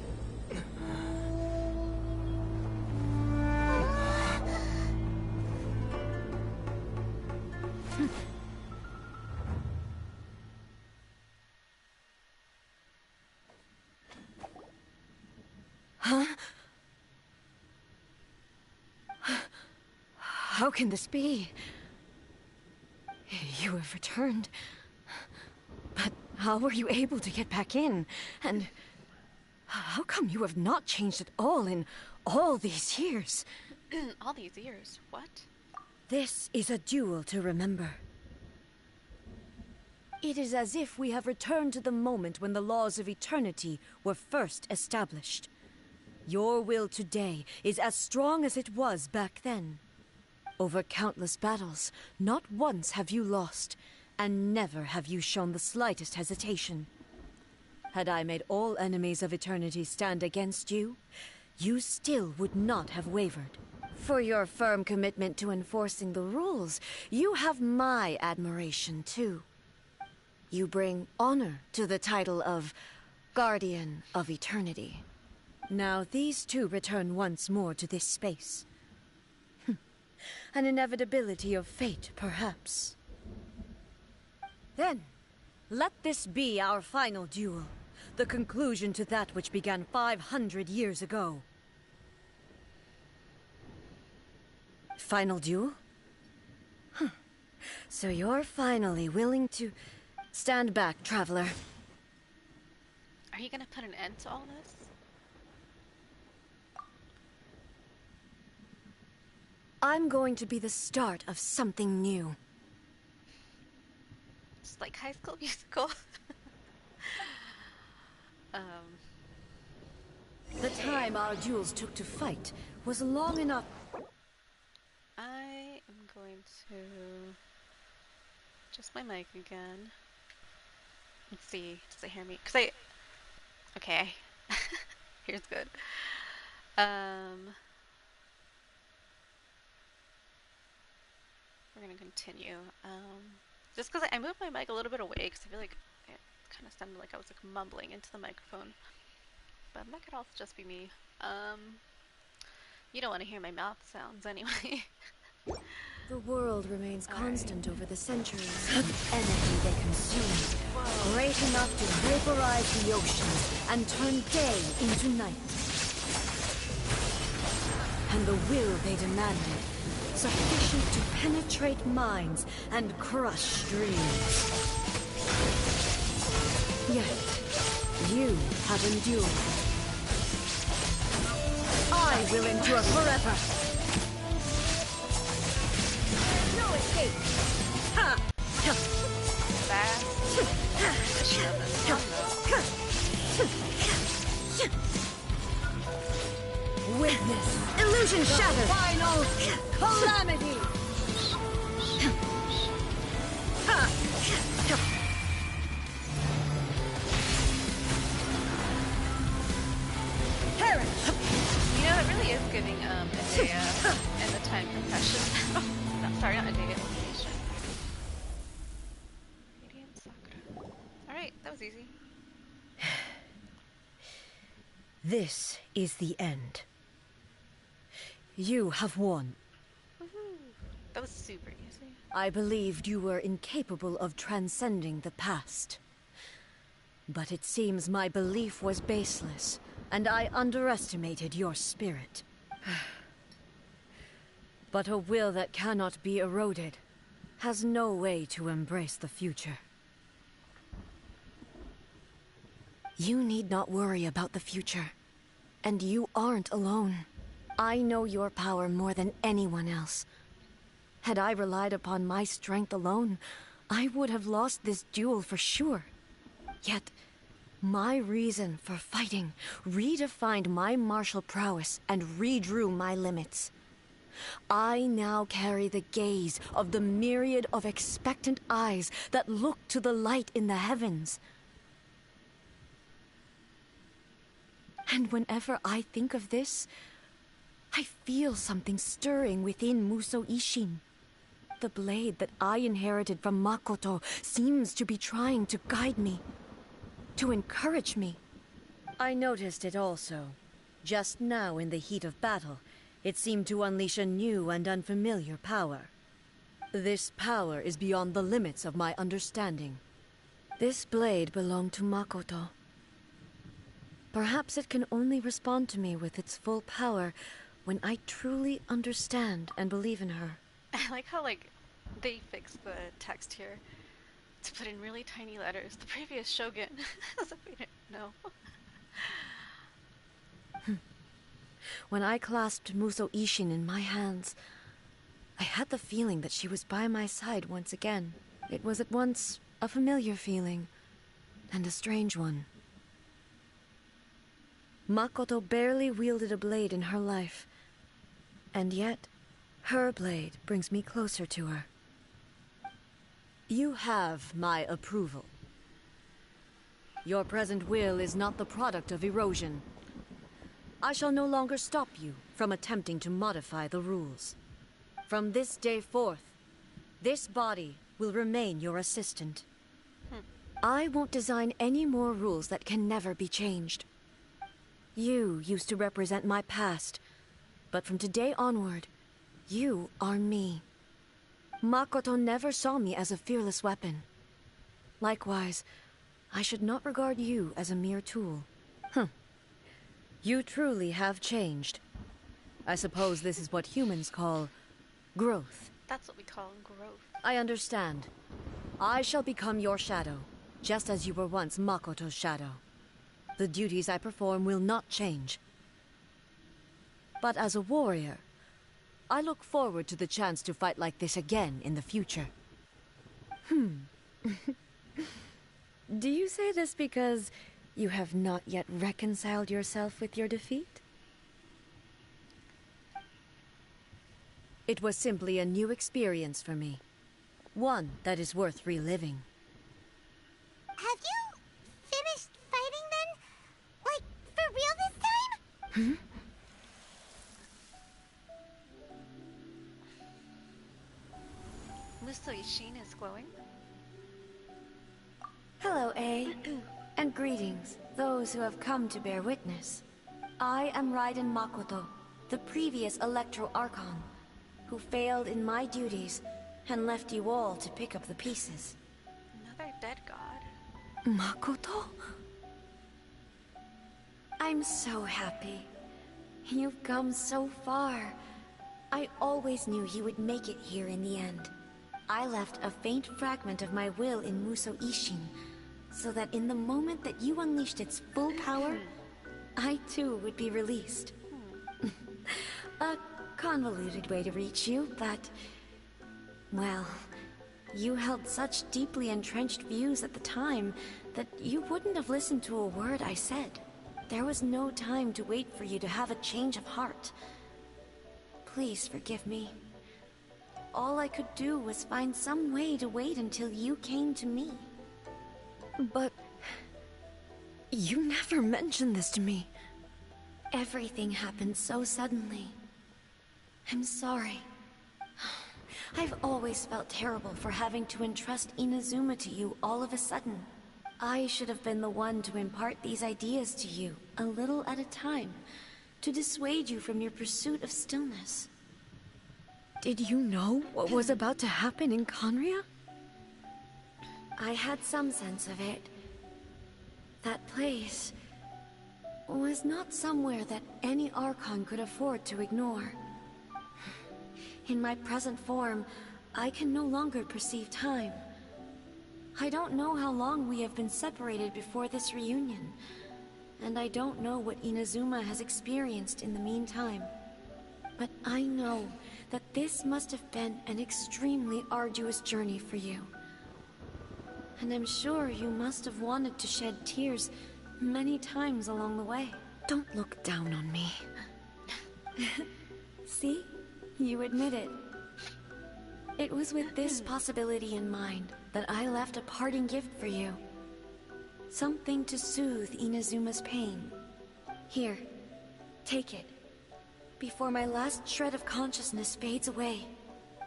Speaker 8: Huh? How can this be? You have returned. But how were you able to get back in? And how come you have not changed at all in all these years?
Speaker 3: All these years. What?
Speaker 8: This is a duel to remember. It is as if we have returned to the moment when the laws of eternity were first established. Your will today is as strong as it was back then. Over countless battles, not once have you lost, and never have you shown the slightest hesitation. Had I made all enemies of eternity stand against you, you still would not have wavered. For your firm commitment to enforcing the rules, you have my admiration too. You bring honor to the title of Guardian of Eternity. Now these two return once more to this space. An inevitability of fate, perhaps. Then, let this be our final duel, the conclusion to that which began 500 years ago. Final duel? So you're finally willing to stand back, traveler.
Speaker 3: Are you gonna put an end to all this?
Speaker 8: I'm going to be the start of something new.
Speaker 3: Just like High School Musical.
Speaker 8: The time our duels took to fight was long enough.
Speaker 3: I am going to adjust my mic again. Let's see, does it hear me? Okay, here's good. We're gonna continue. Just because I moved my mic a little bit away because I feel like it kind of sounded like I was like mumbling into the microphone. But that could also just be me. You don't want to hear my mouth sounds anyway.
Speaker 8: The world remains constant over the centuries. The energy they consume, great enough to vaporize the oceans and turn day into night. And the will they demanded, sufficient to penetrate minds and crush dreams. Yet, you have endured. I will endure forever. No escape. Ha! Witness illusion shattered. Final calamity.
Speaker 3: You know, it really is giving Adea and the time compression. No, sorry, not Adea, elimination. Radiant Sakura. Alright, that was easy.
Speaker 8: This is the end. You have won.
Speaker 3: That was super easy.
Speaker 8: I believed you were incapable of transcending the past. But it seems my belief was baseless, and I underestimated your spirit. But a will that cannot be eroded has no way to embrace the future. You need not worry about the future. And you aren't alone. I know your power more than anyone else. Had I relied upon my strength alone, I would have lost this duel for sure. Yet, my reason for fighting redefined my martial prowess and redrew my limits. I now carry the gaze of the myriad of expectant eyes that look to the light in the heavens. And whenever I think of this, I feel something stirring within Musou Ishin. The blade that I inherited from Makoto seems to be trying to guide me, to encourage me. I noticed it also. Just now in the heat of battle, it seemed to unleash a new and unfamiliar power. This power is beyond the limits of my understanding. This blade belonged to Makoto. Perhaps it can only respond to me with its full power when I truly understand and believe in her.
Speaker 3: I like how, they fixed the text here to put in really tiny letters. The previous Shogun. As if we didn't know.
Speaker 8: When I clasped Musou Ishin in my hands, I had the feeling that she was by my side once again. It was at once a familiar feeling and a strange one. Makoto barely wielded a blade in her life, and yet her blade brings me closer to her. You have my approval. Your present will is not the product of erosion. I shall no longer stop you from attempting to modify the rules. From this day forth, this body will remain your assistant. I won't design any more rules that can never be changed. You used to represent my past, but from today onward, you are me. Makoto never saw me as a fearless weapon. Likewise, I should not regard you as a mere tool. You truly have changed. I suppose this is what humans call growth.
Speaker 3: That's what we call growth.
Speaker 8: I understand. I shall become your shadow, just as you were once Makoto's shadow. The duties I perform will not change. But as a warrior, I look forward to the chance to fight like this again in the future. Do you say this because you have not yet reconciled yourself with your defeat? It was simply a new experience for me. One that is worth reliving.
Speaker 7: Have you finished fighting then? Like, for real this time?
Speaker 3: Lucy's sheen is glowing.
Speaker 8: Hello, A. And greetings, those who have come to bear witness. I am Raiden Makoto, the previous Electro Archon, who failed in my duties and left you all to pick up the pieces.
Speaker 3: Another dead god.
Speaker 8: Makoto? I'm so happy. You've come so far. I always knew you would make it here in the end. I left a faint fragment of my will in Muso Ishin, so that in the moment that you unleashed its full power, I too would be released. A convoluted way to reach you, but... well, you held such deeply entrenched views at the time that you wouldn't have listened to a word I said. There was no time to wait for you to have a change of heart. Please forgive me. All I could do was find some way to wait until you came to me. But... you never mentioned this to me. Everything happened so suddenly. I'm sorry. I've always felt terrible for having to entrust Inazuma to you all of a sudden. I should have been the one to impart these ideas to you, a little at a time, to dissuade you from your pursuit of stillness. Did you know what was about to happen in Conria? I had some sense of it. That place was not somewhere that any Archon could afford to ignore. In my present form, I can no longer perceive time. I don't know how long we have been separated before this reunion, and I don't know what Inazuma has experienced in the meantime. But I know that this must have been an extremely arduous journey for you. And I'm sure you must have wanted to shed tears many times along the way. Don't look down on me. See? You admit it. It was with this possibility in mind that I left a parting gift for you. Something to soothe Inazuma's pain. Here, take it. Before my last shred of consciousness fades away.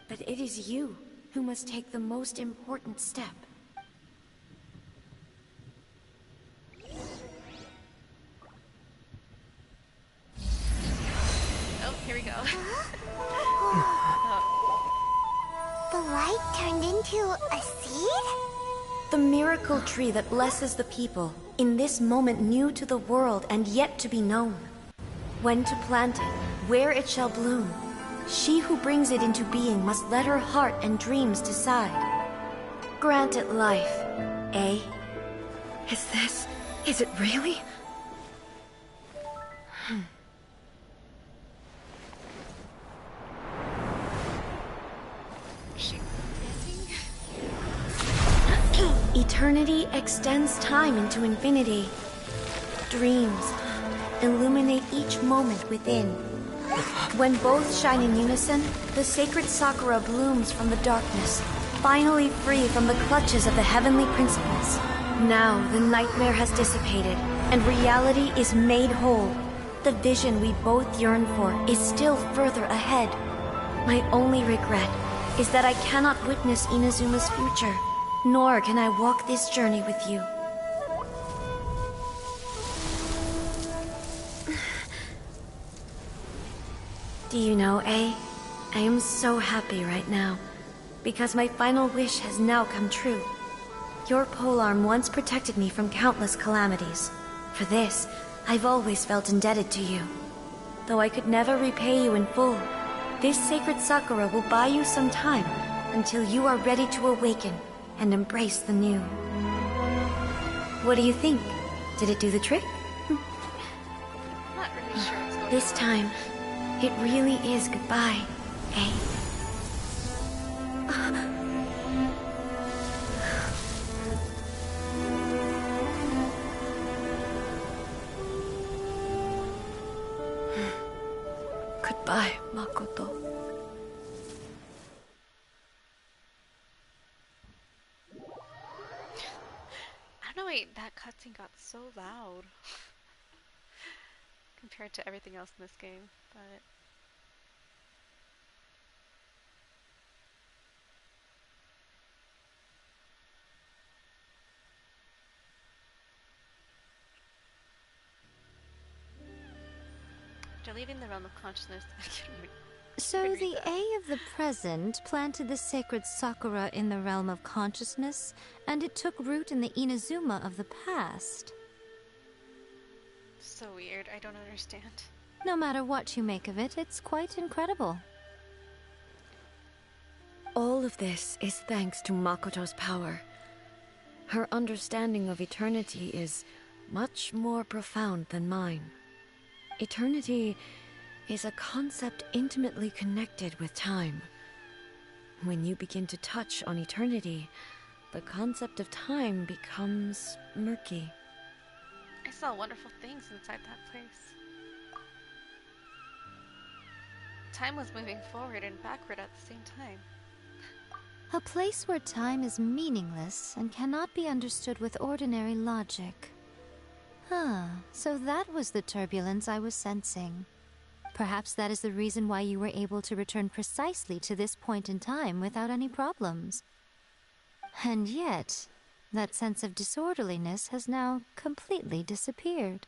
Speaker 8: But it is you who must take the most important step.
Speaker 3: Oh, here we go.
Speaker 7: The light turned into a seed?
Speaker 8: The miracle tree that blesses the people, in this moment new to the world and yet to be known. When to plant it, where it shall bloom. She who brings it into being must let her heart and dreams decide. Grant it life, eh? Is it really?
Speaker 9: Eternity extends time into infinity. Dreams illuminate each moment within. When both shine in unison, the sacred Sakura blooms from the darkness, finally free from the clutches of the heavenly principles. Now the nightmare has dissipated, and reality is made whole. The vision we both yearn for is still further ahead. My only regret is that I cannot witness Inazuma's future, nor can I walk this journey with you. Do you know, I am so happy right now, because my final wish has now come true. Your polearm once protected me from countless calamities. For this, I've always felt indebted to you. Though I could never repay you in full, this sacred Sakura will buy you some time until you are ready to awaken and embrace the new. What do you think? Did it do the trick?
Speaker 3: Not really sure what's going
Speaker 9: This
Speaker 3: on.
Speaker 9: time, it really is goodbye, eh? Goodbye, Makoto.
Speaker 3: I don't know, wait, that cutscene got so loud compared to everything else in this game, but after leaving the realm of consciousness, I can't even
Speaker 6: So
Speaker 3: read
Speaker 6: the
Speaker 3: that.
Speaker 6: A of the present planted the sacred Sakura in the realm of consciousness, and it took root in the Inazuma of the past.
Speaker 3: So weird, I don't understand.
Speaker 6: No matter what you make of it, it's quite incredible.
Speaker 8: All of this is thanks to Makoto's power. Her understanding of eternity is much more profound than mine. Eternity is a concept intimately connected with time. When you begin to touch on eternity, the concept of time becomes murky.
Speaker 3: I saw wonderful things inside that place. Time was moving forward and backward at the same time.
Speaker 6: A place where time is meaningless and cannot be understood with ordinary logic. So that was the turbulence I was sensing. Perhaps that is the reason why you were able to return precisely to this point in time without any problems. And yet, that sense of disorderliness has now completely disappeared.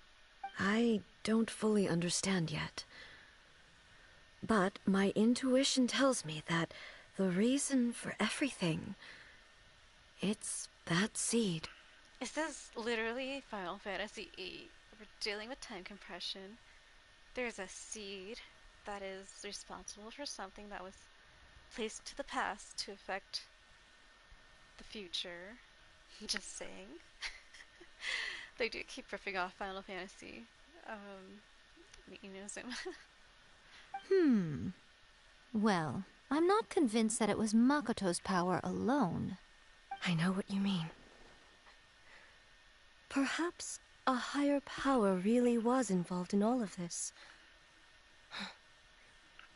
Speaker 8: I don't fully understand yet. But my intuition tells me that the reason for everything, it's that seed.
Speaker 3: Is this literally Final Fantasy VIII? We're dealing with time compression. There's a seed that is responsible for something that was placed to the past to affect the future. Just saying. They do keep ripping off Final Fantasy. Inazuma.
Speaker 6: Well, I'm not convinced that it was Makoto's power alone.
Speaker 8: I know what you mean. Perhaps a higher power really was involved in all of this.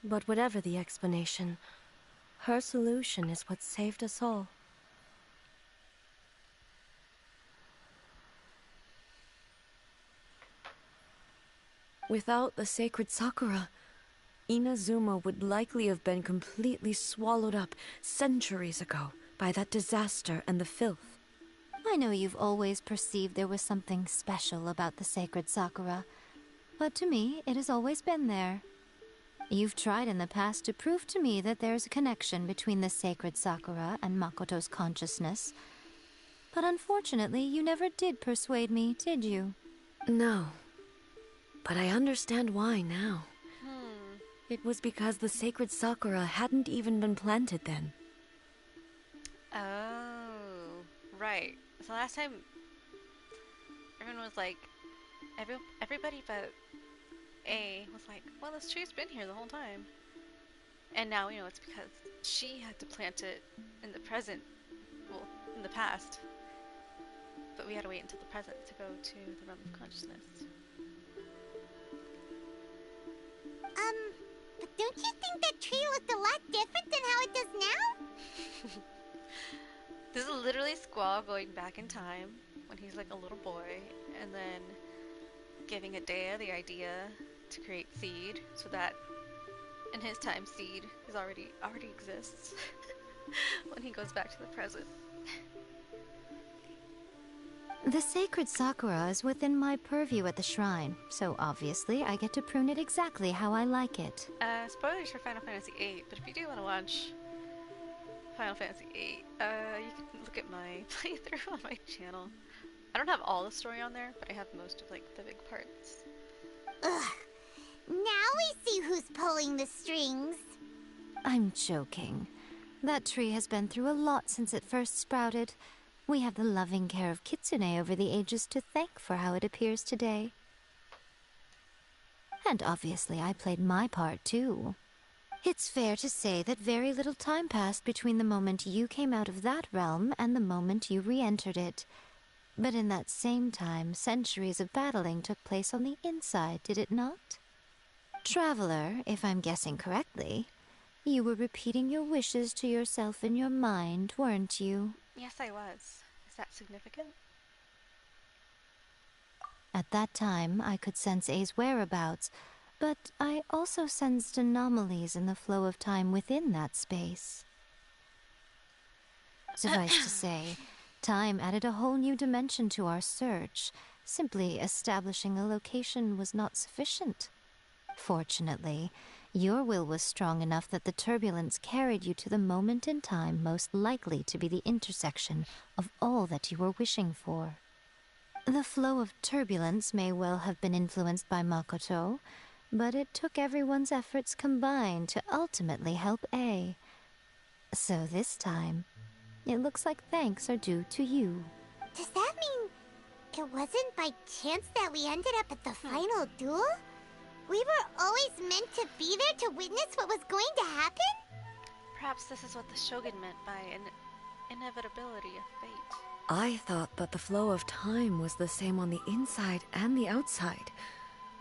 Speaker 8: But whatever the explanation, her solution is what saved us all. Without the sacred Sakura, Inazuma would likely have been completely swallowed up centuries ago by that disaster and the filth.
Speaker 6: I know you've always perceived there was something special about the sacred Sakura, but to me, it has always been there. You've tried in the past to prove to me that there's a connection between the sacred Sakura and Makoto's consciousness, but unfortunately, you never did persuade me, did you?
Speaker 8: No. But I understand why now. It was because the sacred Sakura hadn't even been planted then.
Speaker 3: Oh, right. So last time, everyone was like, everybody but A was like, well, this tree's been here the whole time. And now we know it's because she had to plant it in the present, well, in the past. but we had to wait until the present to go to the realm of consciousness.
Speaker 7: But don't you think that tree looked a lot different than how it does now?
Speaker 3: This is literally Squall going back in time when he's like a little boy, and then giving Adea the idea to create Seed, so that in his time Seed is already exists when he goes back to the present.
Speaker 6: The sacred sakura is within my purview at the shrine, so obviously I get to prune it exactly how I like it.
Speaker 3: Spoilers for Final Fantasy VIII, but if you do want to watch Final Fantasy VIII, you can look at my playthrough on my channel. I don't have all the story on there, but I have most of like the big parts.
Speaker 7: Ugh. Now we see who's pulling the strings.
Speaker 6: I'm joking. That tree has been through a lot since it first sprouted. We have the loving care of Kitsune over the ages to thank for how it appears today. And obviously I played my part too. It's fair to say that very little time passed between the moment you came out of that realm and the moment you re-entered it. But in that same time, centuries of battling took place on the inside, did it not? Traveler, if I'm guessing correctly, you were repeating your wishes to yourself in your mind, weren't you?
Speaker 3: Yes, I was. Is that significant?
Speaker 6: At that time, I could sense A's whereabouts, but I also sensed anomalies in the flow of time within that space. Suffice to say, time added a whole new dimension to our search. Simply establishing a location was not sufficient. Fortunately, your will was strong enough that the turbulence carried you to the moment in time most likely to be the intersection of all that you were wishing for. The flow of turbulence may well have been influenced by Makoto, but it took everyone's efforts combined to ultimately help A. So this time, it looks like thanks are due to you.
Speaker 7: Does that mean it wasn't by chance that we ended up at the final duel? We were always meant to be there to witness what was going to happen?
Speaker 3: Perhaps this is what the Shogun meant by an inevitability of fate.
Speaker 8: I thought that the flow of time was the same on the inside and the outside.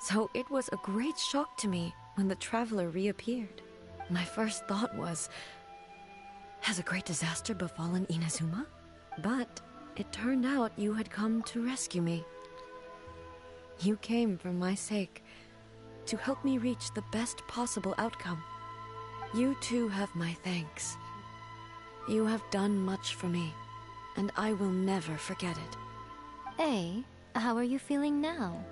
Speaker 8: So it was a great shock to me when the traveler reappeared. My first thought was, has a great disaster befallen Inazuma? But it turned out you had come to rescue me. You came for my sake, to help me reach the best possible outcome. You too have my thanks. You have done much for me, and I will never forget it.
Speaker 6: A, how are you feeling now?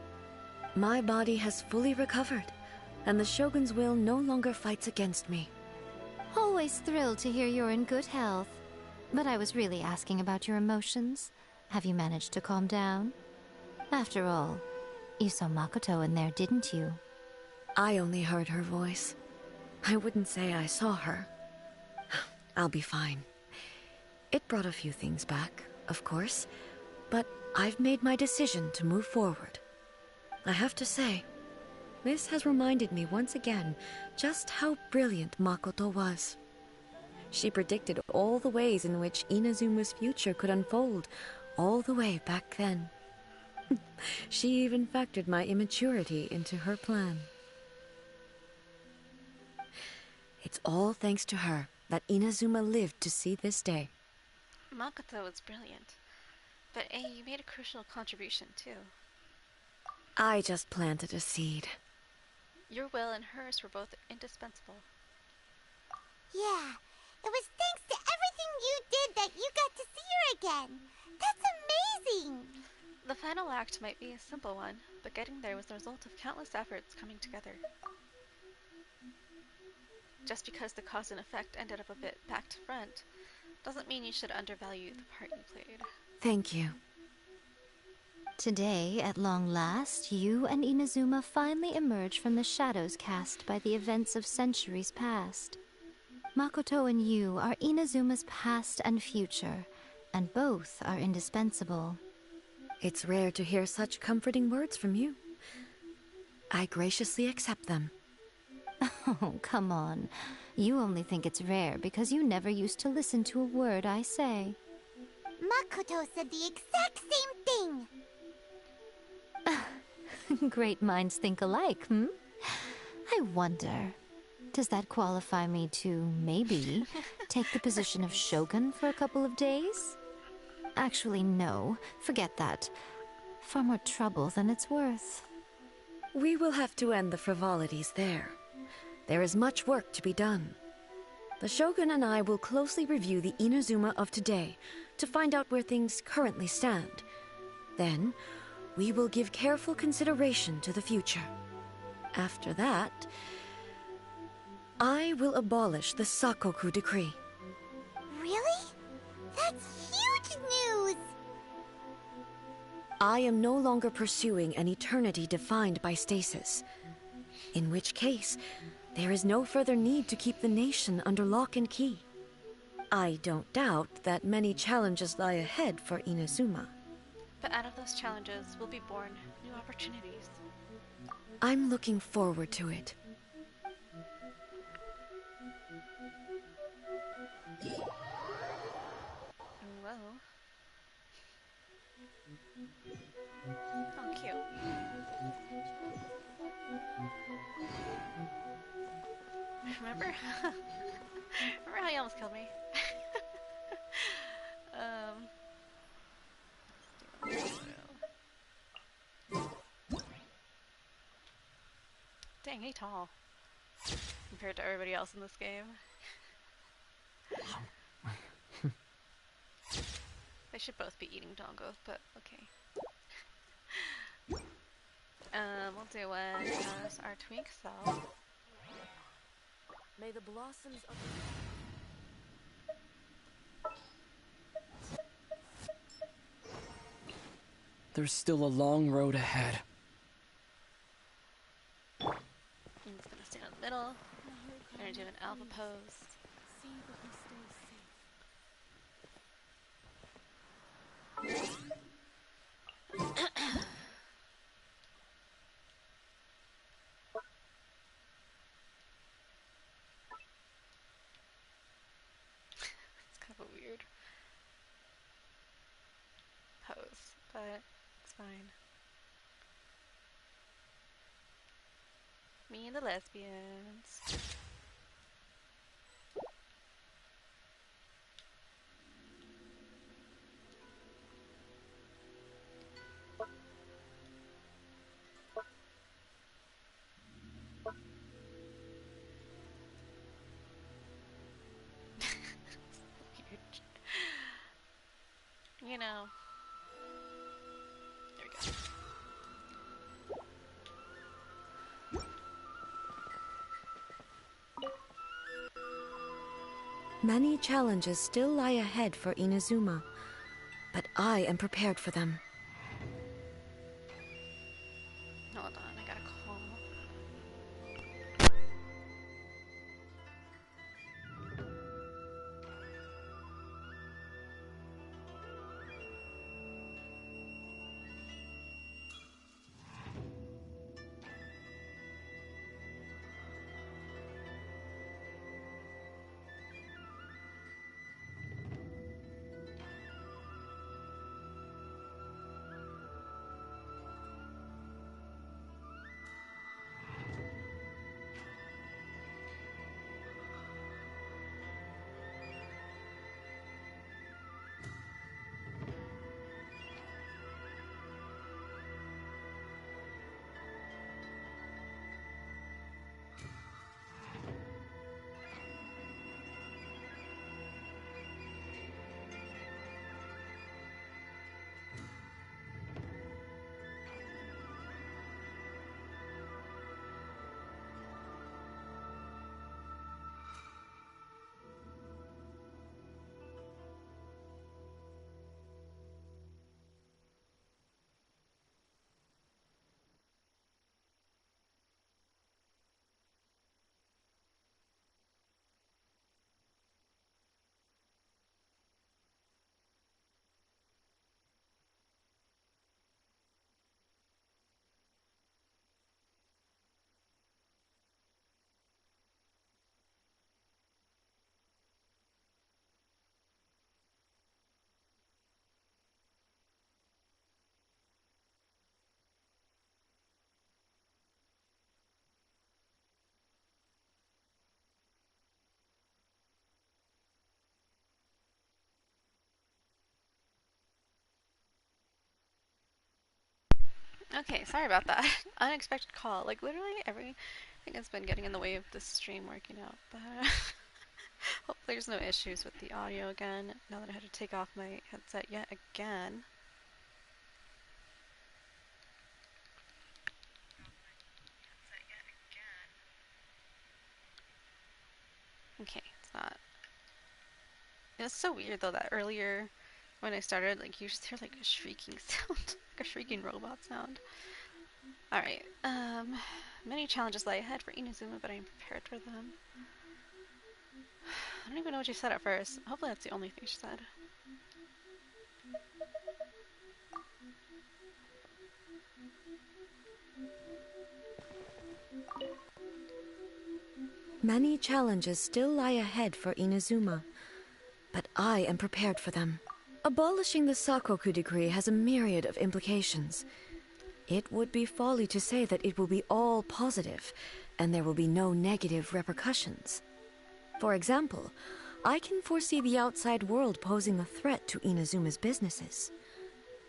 Speaker 8: My body has fully recovered, and the Shogun's will no longer fights against me.
Speaker 6: Always thrilled to hear you're in good health. But I was really asking about your emotions. Have you managed to calm down? After all, you saw Makoto in there, didn't you?
Speaker 8: I only heard her voice. I wouldn't say I saw her. I'll be fine. It brought a few things back, of course, but I've made my decision to move forward. I have to say, this has reminded me once again just how brilliant Makoto was. She predicted all the ways in which Inazuma's future could unfold, all the way back then. She even factored my immaturity into her plan. It's all thanks to her that Inazuma lived to see this day.
Speaker 3: Makoto was brilliant, but A, you made a crucial contribution too.
Speaker 8: I just planted a seed.
Speaker 3: Your will and hers were both indispensable.
Speaker 7: Yeah, it was thanks to everything you did that you got to see her again. That's amazing!
Speaker 3: The final act might be a simple one, but getting there was the result of countless efforts coming together. Just because the cause and effect ended up a bit back to front, doesn't mean you should undervalue the part you played.
Speaker 8: Thank you.
Speaker 6: Today, at long last, you and Inazuma finally emerge from the shadows cast by the events of centuries past. Makoto and you are Inazuma's past and future, and both are indispensable.
Speaker 8: It's rare to hear such comforting words from you. I graciously accept them.
Speaker 6: Oh, come on. You only think it's rare because you never used to listen to a word I say.
Speaker 7: Makoto said the exact same
Speaker 6: Great minds think alike, hmm? I wonder, does that qualify me to maybe take the position of Shogun for a couple of days? Actually, no. Forget that. Far more trouble than it's worth.
Speaker 8: We will have to end the frivolities there. There is much work to be done. The Shogun and I will closely review the Inazuma of today to find out where things currently stand. Then, we will give careful consideration to the future. After that, I will abolish the Sakoku decree.
Speaker 7: Really? That's huge news!
Speaker 8: I am no longer pursuing an eternity defined by stasis. In which case, there is no further need to keep the nation under lock and key. I don't doubt that many challenges lie ahead for Inazuma.
Speaker 3: But out of those challenges will be born new opportunities.
Speaker 8: I'm looking forward to it.
Speaker 3: Whoa. Oh, cute. Remember? Remember how you almost killed me? Dang, he's tall compared to everybody else in this game. They should both be eating dongos, but okay. We'll do one as our twink self.
Speaker 8: May the blossoms of
Speaker 4: There's still a long road ahead.
Speaker 3: I'm just gonna stand in the middle. I'm gonna do an alpha pose.
Speaker 2: See that he stays safe.
Speaker 3: It's kind of a weird pose, but it's fine. Me and the lesbians. Weird. You know. There we go.
Speaker 8: Many challenges still lie ahead for Inazuma, but I am prepared for them.
Speaker 3: Hold on, I gotta call. Okay, sorry about that. Unexpected call. Like, literally everything has been getting in the way of this stream working out. But hopefully there's no issues with the audio again, now that I had to take off my headset yet again. Okay, it's not. It's so weird though that earlier when I started, like, you just hear like a shrieking sound, like a shrieking robot sound. Alright, many challenges lie ahead for Inazuma, but I'm prepared for them. I don't even know what she said at first. Hopefully that's the only thing she said.
Speaker 8: Many challenges still lie ahead for Inazuma, but I am prepared for them. Abolishing the Sakoku decree has a myriad of implications. It would be folly to say that it will be all positive, and there will be no negative repercussions. For example, I can foresee the outside world posing a threat to Inazuma's businesses.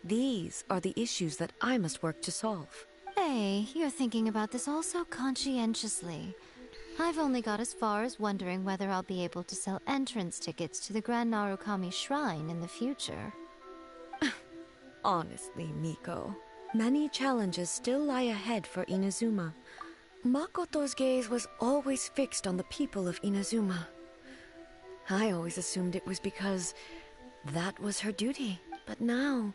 Speaker 8: These are the issues that I must work to solve.
Speaker 6: Hey, you're thinking about this all so conscientiously. I've only got as far as wondering whether I'll be able to sell entrance tickets to the Grand Narukami Shrine in the future.
Speaker 8: Honestly, Miko, many challenges still lie ahead for Inazuma. Makoto's gaze was always fixed on the people of Inazuma. I always assumed it was because that was her duty. But now,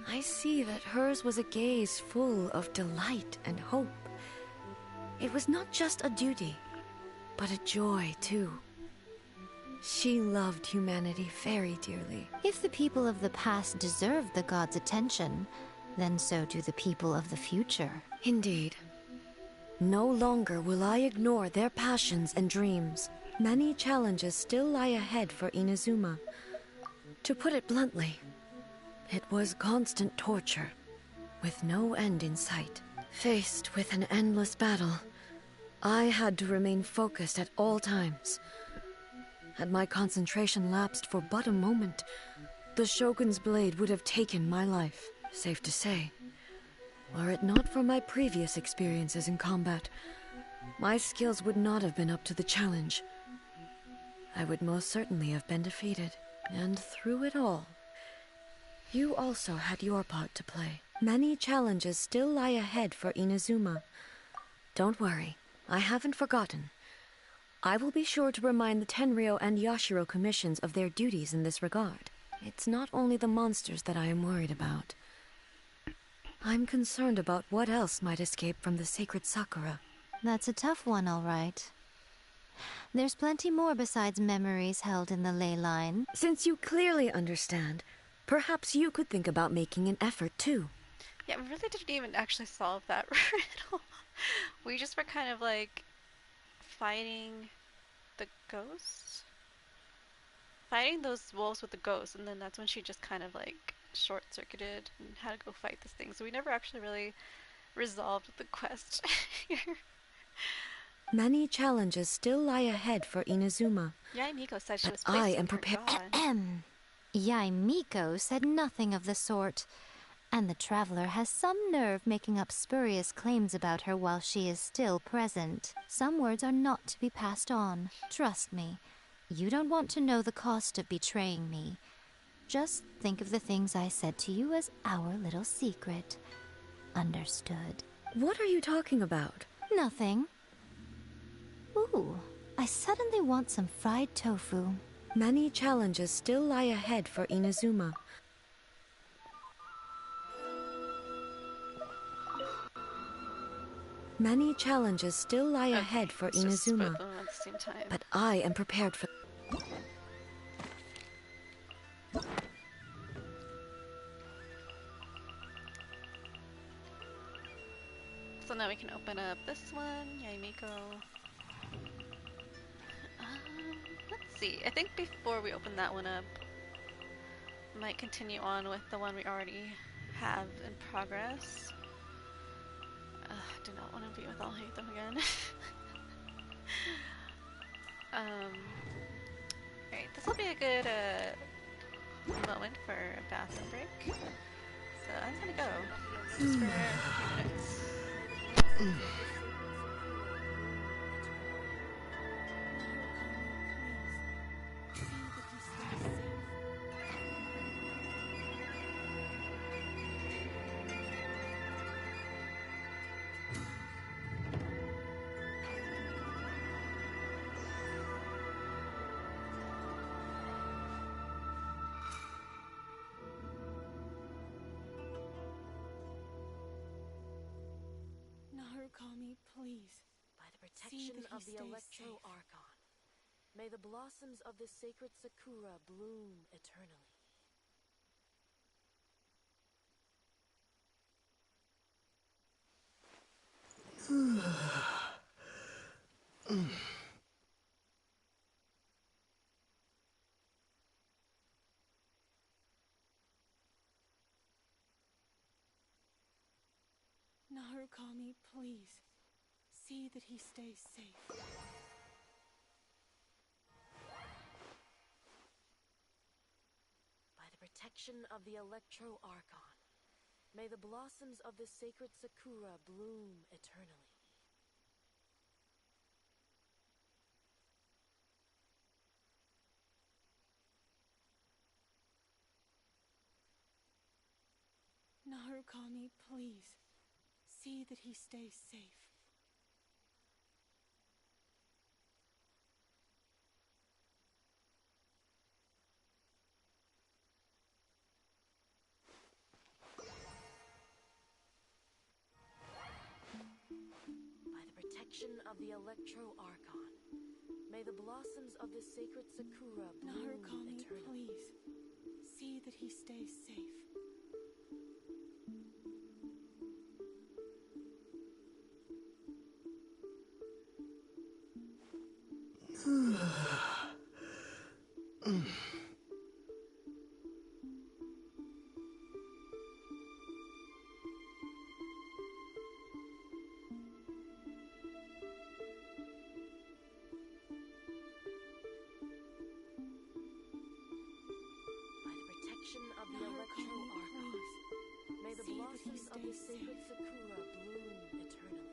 Speaker 8: I see that hers was a gaze full of delight and hope. It was not just a duty, but a joy, too. She loved humanity very dearly.
Speaker 6: If the people of the past deserve the god's attention, then so do the people of the future.
Speaker 8: Indeed. No longer will I ignore their passions and dreams. Many challenges still lie ahead for Inazuma. To put it bluntly, it was constant torture, with no end in sight. Faced with an endless battle, I had to remain focused at all times. Had my concentration lapsed for but a moment, the Shogun's blade would have taken my life. Safe to say, were it not for my previous experiences in combat, my skills would not have been up to the challenge. I would most certainly have been defeated. And through it all, you also had your part to play. Many challenges still lie ahead for Inazuma. Don't worry, I haven't forgotten. I will be sure to remind the Tenryou and Yashiro commissions of their duties in this regard. It's not only the monsters that I am worried about. I'm concerned about what else might escape from the sacred Sakura.
Speaker 6: That's a tough one, all right. There's plenty more besides memories held in the ley line.
Speaker 8: Since you clearly understand, perhaps you could think about making an effort, too.
Speaker 3: Yeah, we really didn't even actually solve that riddle. We just were kind of like fighting the ghosts? Fighting those wolves with the ghosts, and then that's when she just kind of like short-circuited and had to go fight this thing. So we never actually really resolved the quest here.
Speaker 8: Many challenges still lie ahead for Inazuma.
Speaker 3: Yae Miko said she was
Speaker 8: I
Speaker 3: placed
Speaker 8: am
Speaker 3: with her
Speaker 8: prepared.
Speaker 3: god.
Speaker 6: Yae Miko said nothing of the sort. And the traveler has some nerve making up spurious claims about her while she is still present. Some words are not to be passed on. Trust me, you don't want to know the cost of betraying me. Just think of the things I said to you as our little secret. Understood?
Speaker 8: What are you talking about?
Speaker 6: Nothing. Ooh, I suddenly want some fried tofu.
Speaker 8: Many challenges still lie ahead for Inazuma. Many challenges still lie ahead for Inazuma.
Speaker 3: At the same time.
Speaker 8: But I am prepared for...
Speaker 3: So now we can open up this one, Yae Miko. Let's see. I think before we open that one up, I might continue on with the one we already have in progress. I do not want to be with all hate them again. Alright, this will be a good moment for a bathroom break. So So I'm gonna go. Just for a few minutes.
Speaker 2: Narukami, please.
Speaker 5: By the protection of the Electro Archon, may the blossoms of the sacred Sakura bloom eternally.
Speaker 2: Narukami, please. See that he stays safe.
Speaker 5: By the protection of the Electro Archon, may the blossoms of the sacred Sakura bloom eternally.
Speaker 2: Narukami, please. See that he stays safe.
Speaker 5: By the protection of the Electro Archon, may the blossoms of the sacred Sakura bloom
Speaker 2: Narukami,
Speaker 5: eternally.
Speaker 2: please. See that he stays safe.
Speaker 5: By the protection of the Electro
Speaker 2: Narukami,
Speaker 5: Archon,
Speaker 2: please.
Speaker 5: may the
Speaker 2: See that he
Speaker 5: blossoms of the
Speaker 2: stays
Speaker 5: sacred
Speaker 2: safe.
Speaker 5: Sakura bloom eternally.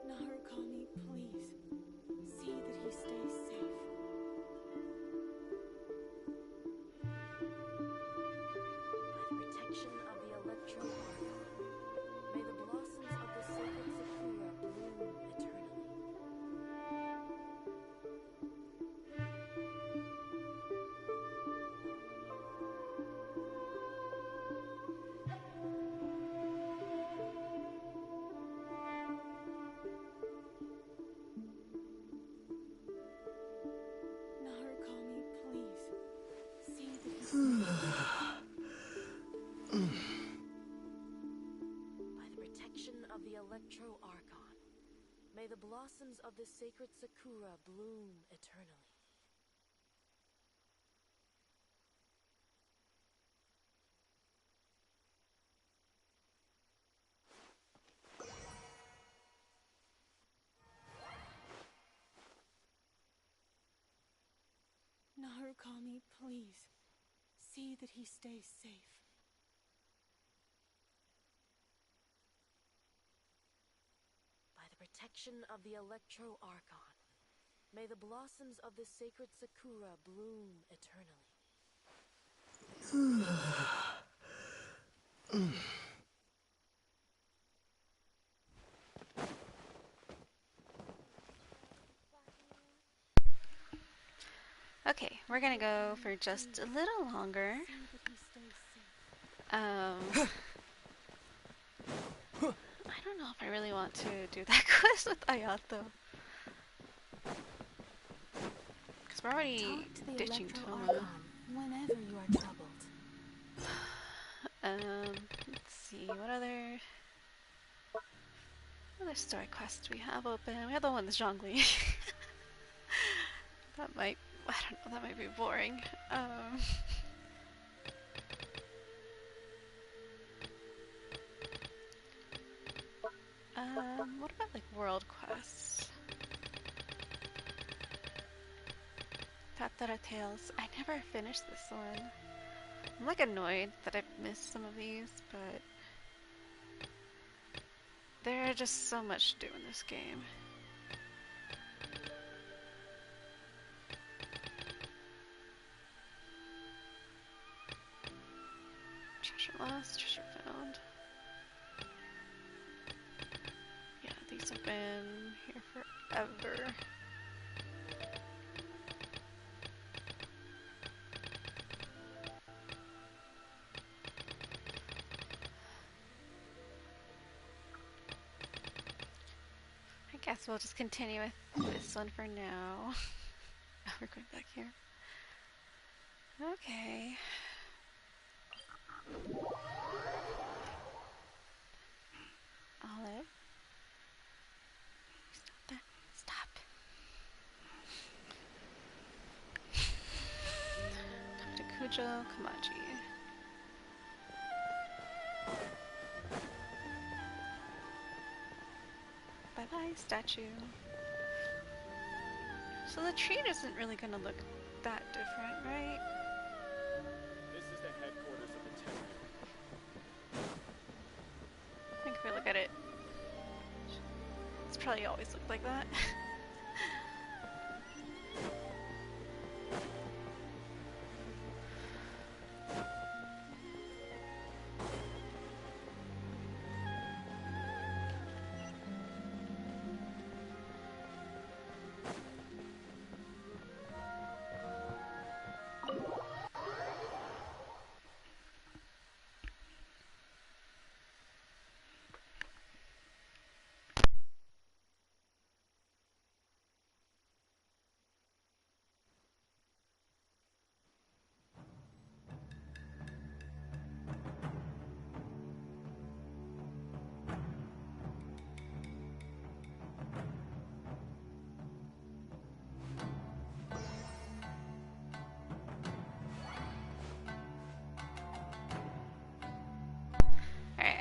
Speaker 2: Narukami, please. See that he stays safe.
Speaker 5: By the protection of the Electro Archon, may the blossoms of the sacred Sakura bloom eternally.
Speaker 2: Narukami, please. See that he stays
Speaker 5: By the protection of the Electro Archon, may the blossoms of the sacred Sakura bloom eternally.
Speaker 2: Narukami, please. See that he stays safe.
Speaker 5: By the protection of the Electro Archon, may the blossoms of the sacred Sakura bloom eternally.
Speaker 3: Okay, we're gonna go for just a little longer.
Speaker 2: See that he stays safe.
Speaker 3: I don't know if I really want to do that quest with Ayato. Because we're already
Speaker 2: Talk to the
Speaker 3: ditching
Speaker 2: Electro
Speaker 3: Thoma.
Speaker 2: Archon whenever you are troubled.
Speaker 3: Let's see, what other story quests we have open? We have the one that's Zhongli. That might I don't know, that might be boring. What about like world quests? Patara Tales. I never finished this one. I'm like annoyed that I've missed some of these, but there's just so much to do in this game. Treasure lost, treasure found. Yeah, these have been here forever. I guess we'll just continue with this one for now. We're going back here. Okay. Olive. Stop that. Stop. Kujo Kamaji. Bye-bye, statue. So the tree isn't really gonna look that different, right?
Speaker 10: This is the headquarters of the Tenryu.
Speaker 3: I think if we look at it, it's probably always looked like that.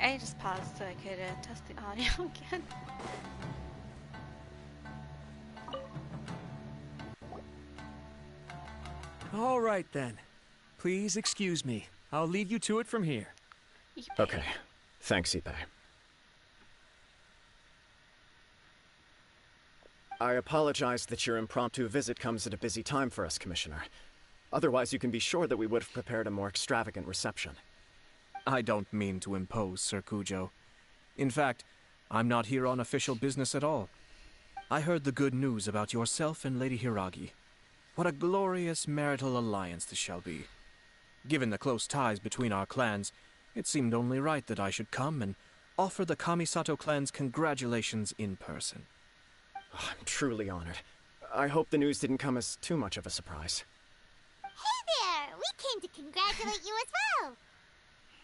Speaker 3: I just paused so I could test the audio again.
Speaker 10: All right then. Please excuse me. I'll leave you to it from here.
Speaker 11: Okay. Thanks, Ippei. I apologize that your impromptu visit comes at a busy time for us, Commissioner. Otherwise, you can be sure that we would have prepared a more extravagant reception.
Speaker 10: I don't mean to impose, Sir Kujo. In fact, I'm not here on official business at all. I heard the good news about yourself and Lady Hiragi. What a glorious marital alliance this shall be. Given the close ties between our clans, it seemed only right that I should come and offer the Kamisato clan's congratulations in person.
Speaker 11: I'm truly honored. I hope the news didn't come as too much of a surprise.
Speaker 7: Hey there! We came to congratulate you as well!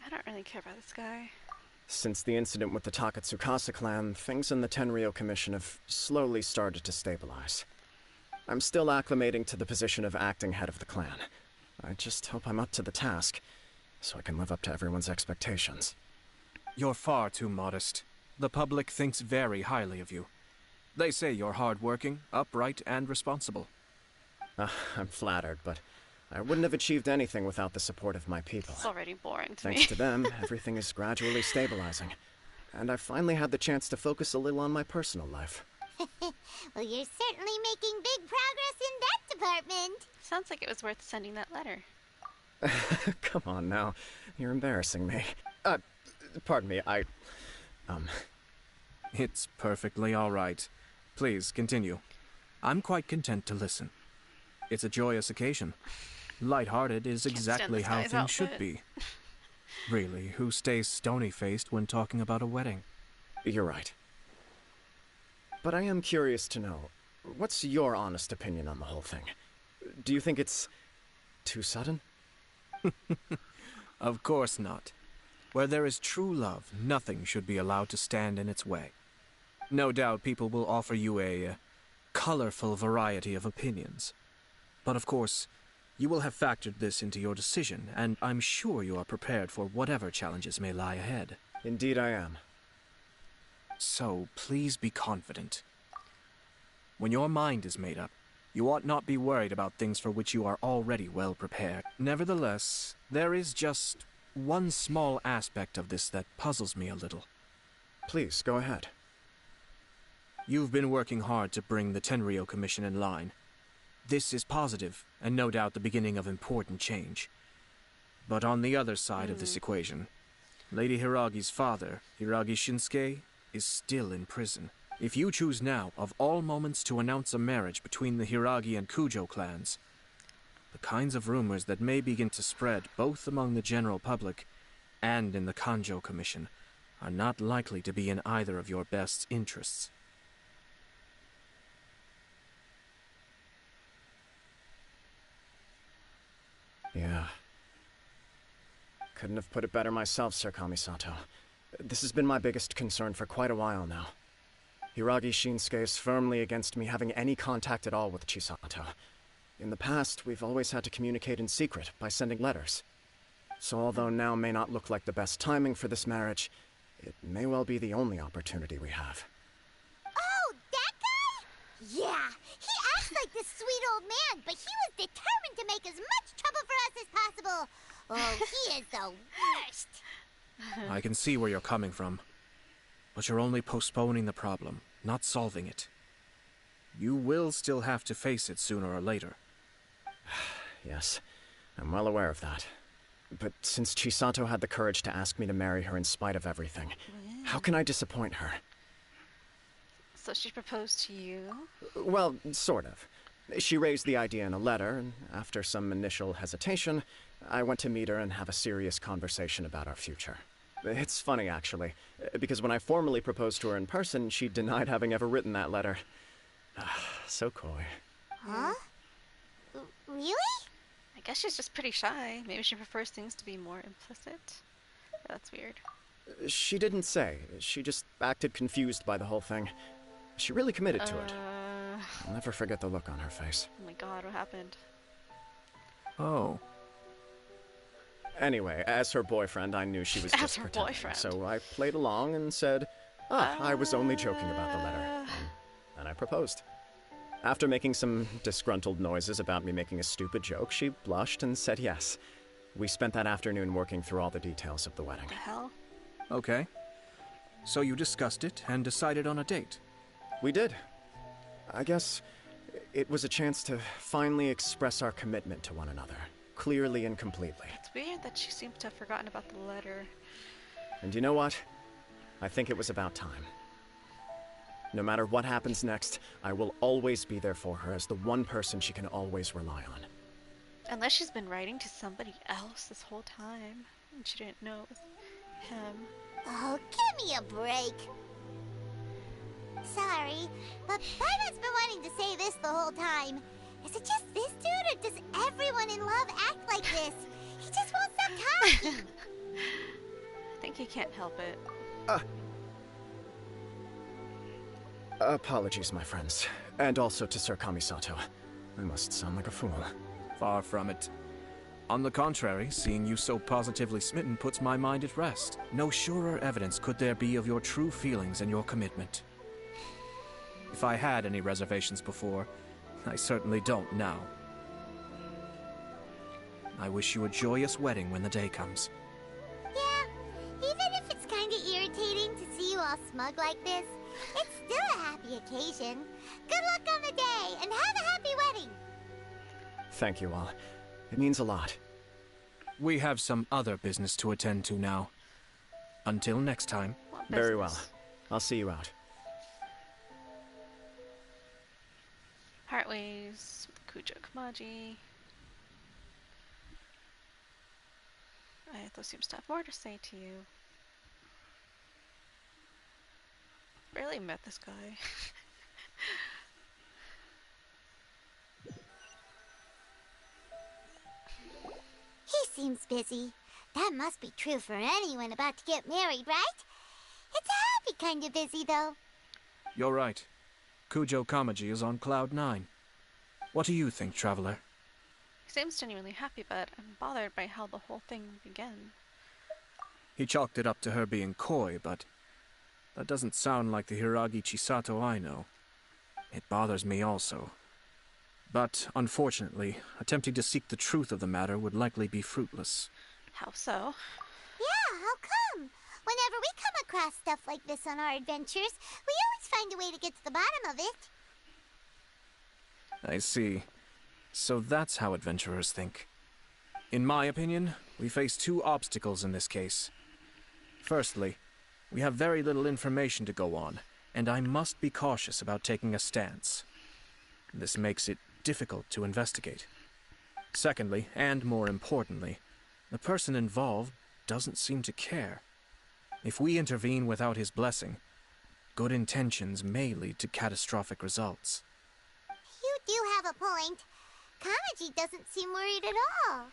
Speaker 3: I don't really care about this guy.
Speaker 11: Since the incident with the Takatsukasa clan, things in the Tenryo Commission have slowly started to stabilize. I'm still acclimating to the position of acting head of the clan. I just hope I'm up to the task, so I can live up to everyone's expectations.
Speaker 10: You're far too modest. The public thinks very highly of you. They say you're hardworking, upright, and responsible.
Speaker 11: I'm flattered, but I wouldn't have achieved anything without the support of my people.
Speaker 3: It's already boring to me.
Speaker 11: Thanks to them, everything is gradually stabilizing. And I've finally had the chance to focus a little on my personal life.
Speaker 7: Well, you're certainly making big progress in that department.
Speaker 3: Sounds like it was worth sending that letter.
Speaker 11: Come on now. You're embarrassing me. Pardon me,
Speaker 10: It's perfectly all right. Please, continue. I'm quite content to listen. It's a joyous occasion. Light-hearted is exactly how things should be. Really, who stays stony-faced when talking about a wedding?
Speaker 11: You're right. But I am curious to know, what's your honest opinion on the whole thing? Do you think it's too sudden?
Speaker 10: Of course not. Where there is true love, nothing should be allowed to stand in its way. No doubt people will offer you a colorful variety of opinions. But of course, you will have factored this into your decision, and I'm sure you are prepared for whatever challenges may lie ahead.
Speaker 11: Indeed I am.
Speaker 10: So, please be confident. When your mind is made up, you ought not be worried about things for which you are already well prepared. Nevertheless, there is just one small aspect of this that puzzles me a little.
Speaker 11: Please, go ahead.
Speaker 10: You've been working hard to bring the Tenryou Commission in line. This is positive, and no doubt the beginning of important change. But on the other side of this equation, Lady Hiragi's father, Hiragi Shinsuke, is still in prison. If you choose now, of all moments, to announce a marriage between the Hiragi and Kujo clans, the kinds of rumors that may begin to spread both among the general public and in the Kanjo Commission are not likely to be in either of your best interests.
Speaker 11: Yeah. Couldn't have put it better myself, Sir Kamisato. This has been my biggest concern for quite a while now. Hiragi Shinsuke is firmly against me having any contact at all with Chisato. In the past, we've always had to communicate in secret by sending letters. So although now may not look like the best timing for this marriage, it may well be the only opportunity we have.
Speaker 7: Oh, that guy? Yeah, he acts like this sweet old man, but he was determined to make as much trouble for us as possible. Oh, he is the worst.
Speaker 10: I can see where you're coming from. But you're only postponing the problem, not solving it. You will still have to face it sooner or later.
Speaker 11: Yes, I'm well aware of that. But since Chisato had the courage to ask me to marry her in spite of everything, how can I disappoint her?
Speaker 3: So she proposed to you?
Speaker 11: Well, sort of. She raised the idea in a letter, and after some initial hesitation, I went to meet her and have a serious conversation about our future. It's funny, actually, because when I formally proposed to her in person, she denied having ever written that letter. So coy.
Speaker 7: Huh? Really?
Speaker 3: I guess she's just pretty shy. Maybe she prefers things to be more implicit. That's weird.
Speaker 11: She didn't say. She just acted confused by the whole thing. She really committed to it. I'll never forget the look on her face.
Speaker 3: Oh my god, what happened?
Speaker 10: Oh.
Speaker 11: Anyway, as her boyfriend, I knew she was
Speaker 3: As
Speaker 11: just
Speaker 3: her
Speaker 11: pretending.
Speaker 3: boyfriend.
Speaker 11: So I played along and said, I was only joking about the letter. And I proposed. After making some disgruntled noises about me making a stupid joke, she blushed and said yes. We spent that afternoon working through all the details of the wedding.
Speaker 3: What the hell?
Speaker 10: Okay. So you discussed it and decided on a date?
Speaker 11: We did. I guess it was a chance to finally express our commitment to one another, clearly and completely.
Speaker 3: It's weird that she seems to have forgotten about the letter.
Speaker 11: And you know what? I think it was about time. No matter what happens next, I will always be there for her as the one person she can always rely on.
Speaker 3: Unless she's been writing to somebody else this whole time, and she didn't know it was him.
Speaker 7: Oh, give me a break. Sorry, but Paimon's been wanting to say this the whole time. Is it just this dude, or does everyone in love act like this? He just won't stop talking.
Speaker 3: I think he can't help it.
Speaker 11: Apologies, my friends. And also to Sir Kamisato. I must sound like a fool.
Speaker 10: Far from it. On the contrary, seeing you so positively smitten puts my mind at rest. No surer evidence could there be of your true feelings and your commitment. If I had any reservations before, I certainly don't now. I wish you a joyous wedding when the day comes.
Speaker 7: Yeah, even if it's kinda irritating to see you all smug like this, it's still a happy occasion. Good luck on the day, and have a happy wedding!
Speaker 11: Thank you all. It means a lot.
Speaker 10: We have some other business to attend to now. Until next time.
Speaker 11: Very well. I'll see you out.
Speaker 3: Partways with Kujo Kamaji. Ayato seems to have more to say to you. Barely met this guy.
Speaker 7: He seems busy. That must be true for anyone about to get married, right? It's a happy kind of busy, though.
Speaker 10: You're right. Kujo Kamaji is on cloud 9. What do you think, Traveler?
Speaker 3: He seems genuinely happy, but I'm bothered by how the whole thing began.
Speaker 10: He chalked it up to her being coy, but that doesn't sound like the Hiragi Chisato I know. It bothers me also. But, unfortunately, attempting to seek the truth of the matter would likely be fruitless.
Speaker 3: How so?
Speaker 7: Yeah, how come? Whenever we come across stuff like this on our adventures, we always find a way to get to the bottom of it.
Speaker 10: I see. So that's how adventurers think. In my opinion, we face two obstacles in this case. Firstly, we have very little information to go on, and I must be cautious about taking a stance. This makes it difficult to investigate. Secondly, and more importantly, the person involved doesn't seem to care. If we intervene without his blessing, good intentions may lead to catastrophic results.
Speaker 7: You do have a point. Kamaji doesn't seem worried at all.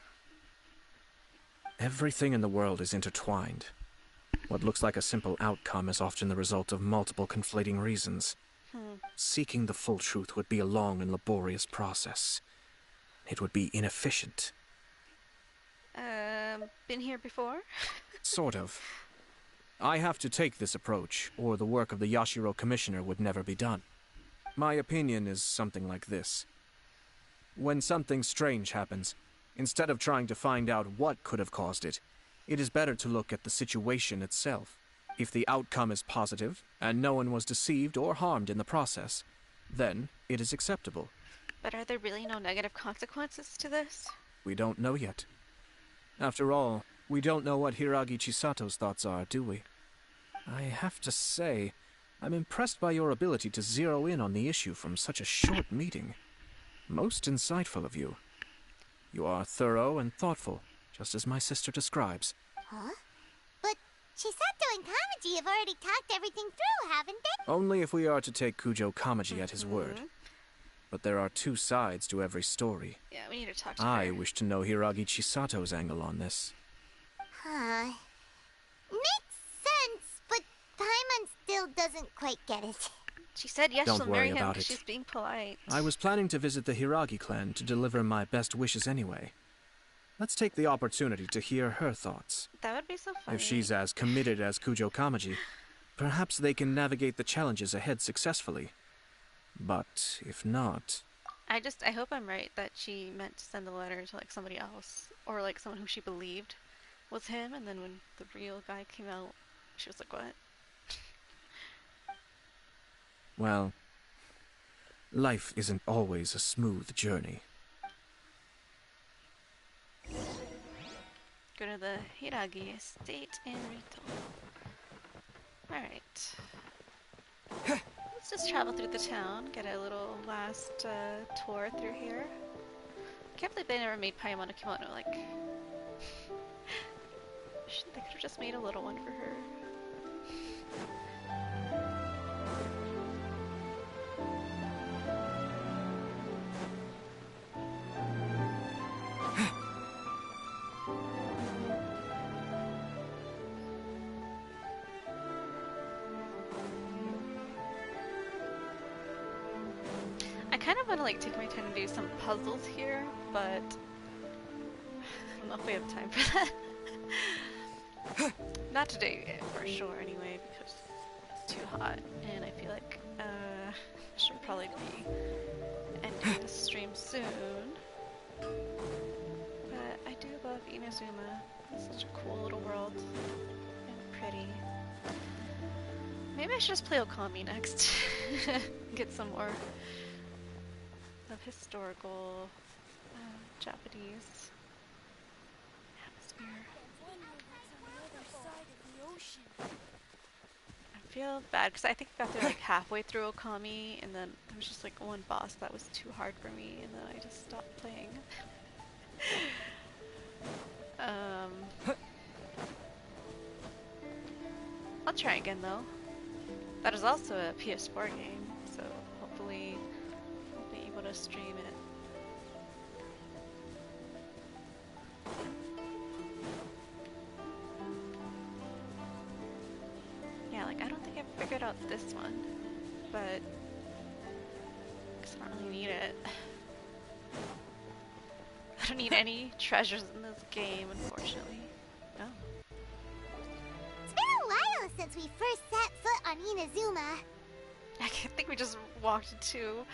Speaker 10: Everything in the world is intertwined. What looks like a simple outcome is often the result of multiple conflating reasons. Seeking the full truth would be a long and laborious process. It would be inefficient.
Speaker 3: Been here before?
Speaker 10: Sort of. I have to take this approach, or the work of the Yashiro Commissioner would never be done. My opinion is something like this. When something strange happens, instead of trying to find out what could have caused it, it is better to look at the situation itself. If the outcome is positive, and no one was deceived or harmed in the process, then it is acceptable.
Speaker 3: But are there really no negative consequences to this?
Speaker 10: We don't know yet. After all, we don't know what Hiragi Chisato's thoughts are, do we? I have to say, I'm impressed by your ability to zero in on the issue from such a short meeting. Most insightful of you. You are thorough and thoughtful, just as my sister describes.
Speaker 7: Huh? But Chisato and Kamaji have already talked everything through, haven't they?
Speaker 10: Only if we are to take Kujo Kamaji at his word. But there are two sides to every story.
Speaker 3: Yeah, we need to talk to
Speaker 10: I
Speaker 3: her.
Speaker 10: wish to know Hiragi Chisato's angle on this.
Speaker 7: Huh. Makes sense, but Paimon still doesn't quite get it.
Speaker 3: She said yes,
Speaker 10: Don't
Speaker 3: she'll
Speaker 10: worry
Speaker 3: marry him
Speaker 10: about
Speaker 3: because
Speaker 10: it.
Speaker 3: she's being polite.
Speaker 10: I was planning to visit the Hiragi clan to deliver my best wishes anyway. Let's take the opportunity to hear her thoughts.
Speaker 3: That would be so funny.
Speaker 10: If she's as committed as Kujo Kamaji, perhaps they can navigate the challenges ahead successfully. But if not...
Speaker 3: I hope I'm right that she meant to send the letter to like somebody else, or like someone who she believed was him, and then when the real guy came out, she was like, what?
Speaker 10: Well, life isn't always a smooth journey.
Speaker 3: Go to the Hiragi estate in Rito. Alright. Let's just travel through the town, get a little last tour through here. Can't believe they never made Paimon a kimono, like... They could have just made a little one for her. I kind of want to like take my time and do some puzzles here, but I don't know if we have time for that. Not today, for sure, anyway, because it's too hot, and I feel like I should probably be ending this stream soon. But I do love Inazuma. It's such a cool little world, and pretty. Maybe I should just play Okami next. Get some more of historical Japanese atmosphere. I feel bad because I think I got through like halfway through Okami, and then there was just like one boss that was too hard for me, and then I just stopped playing. I'll try again though. That is also a PS4 game, so hopefully I'll be able to stream it. Yeah, like I don't think I've figured out this one, but I guess I don't really need it. I don't need any treasures in this game, unfortunately. No.
Speaker 7: It's been a while since we first set foot on Inazuma.
Speaker 3: I think we just walked into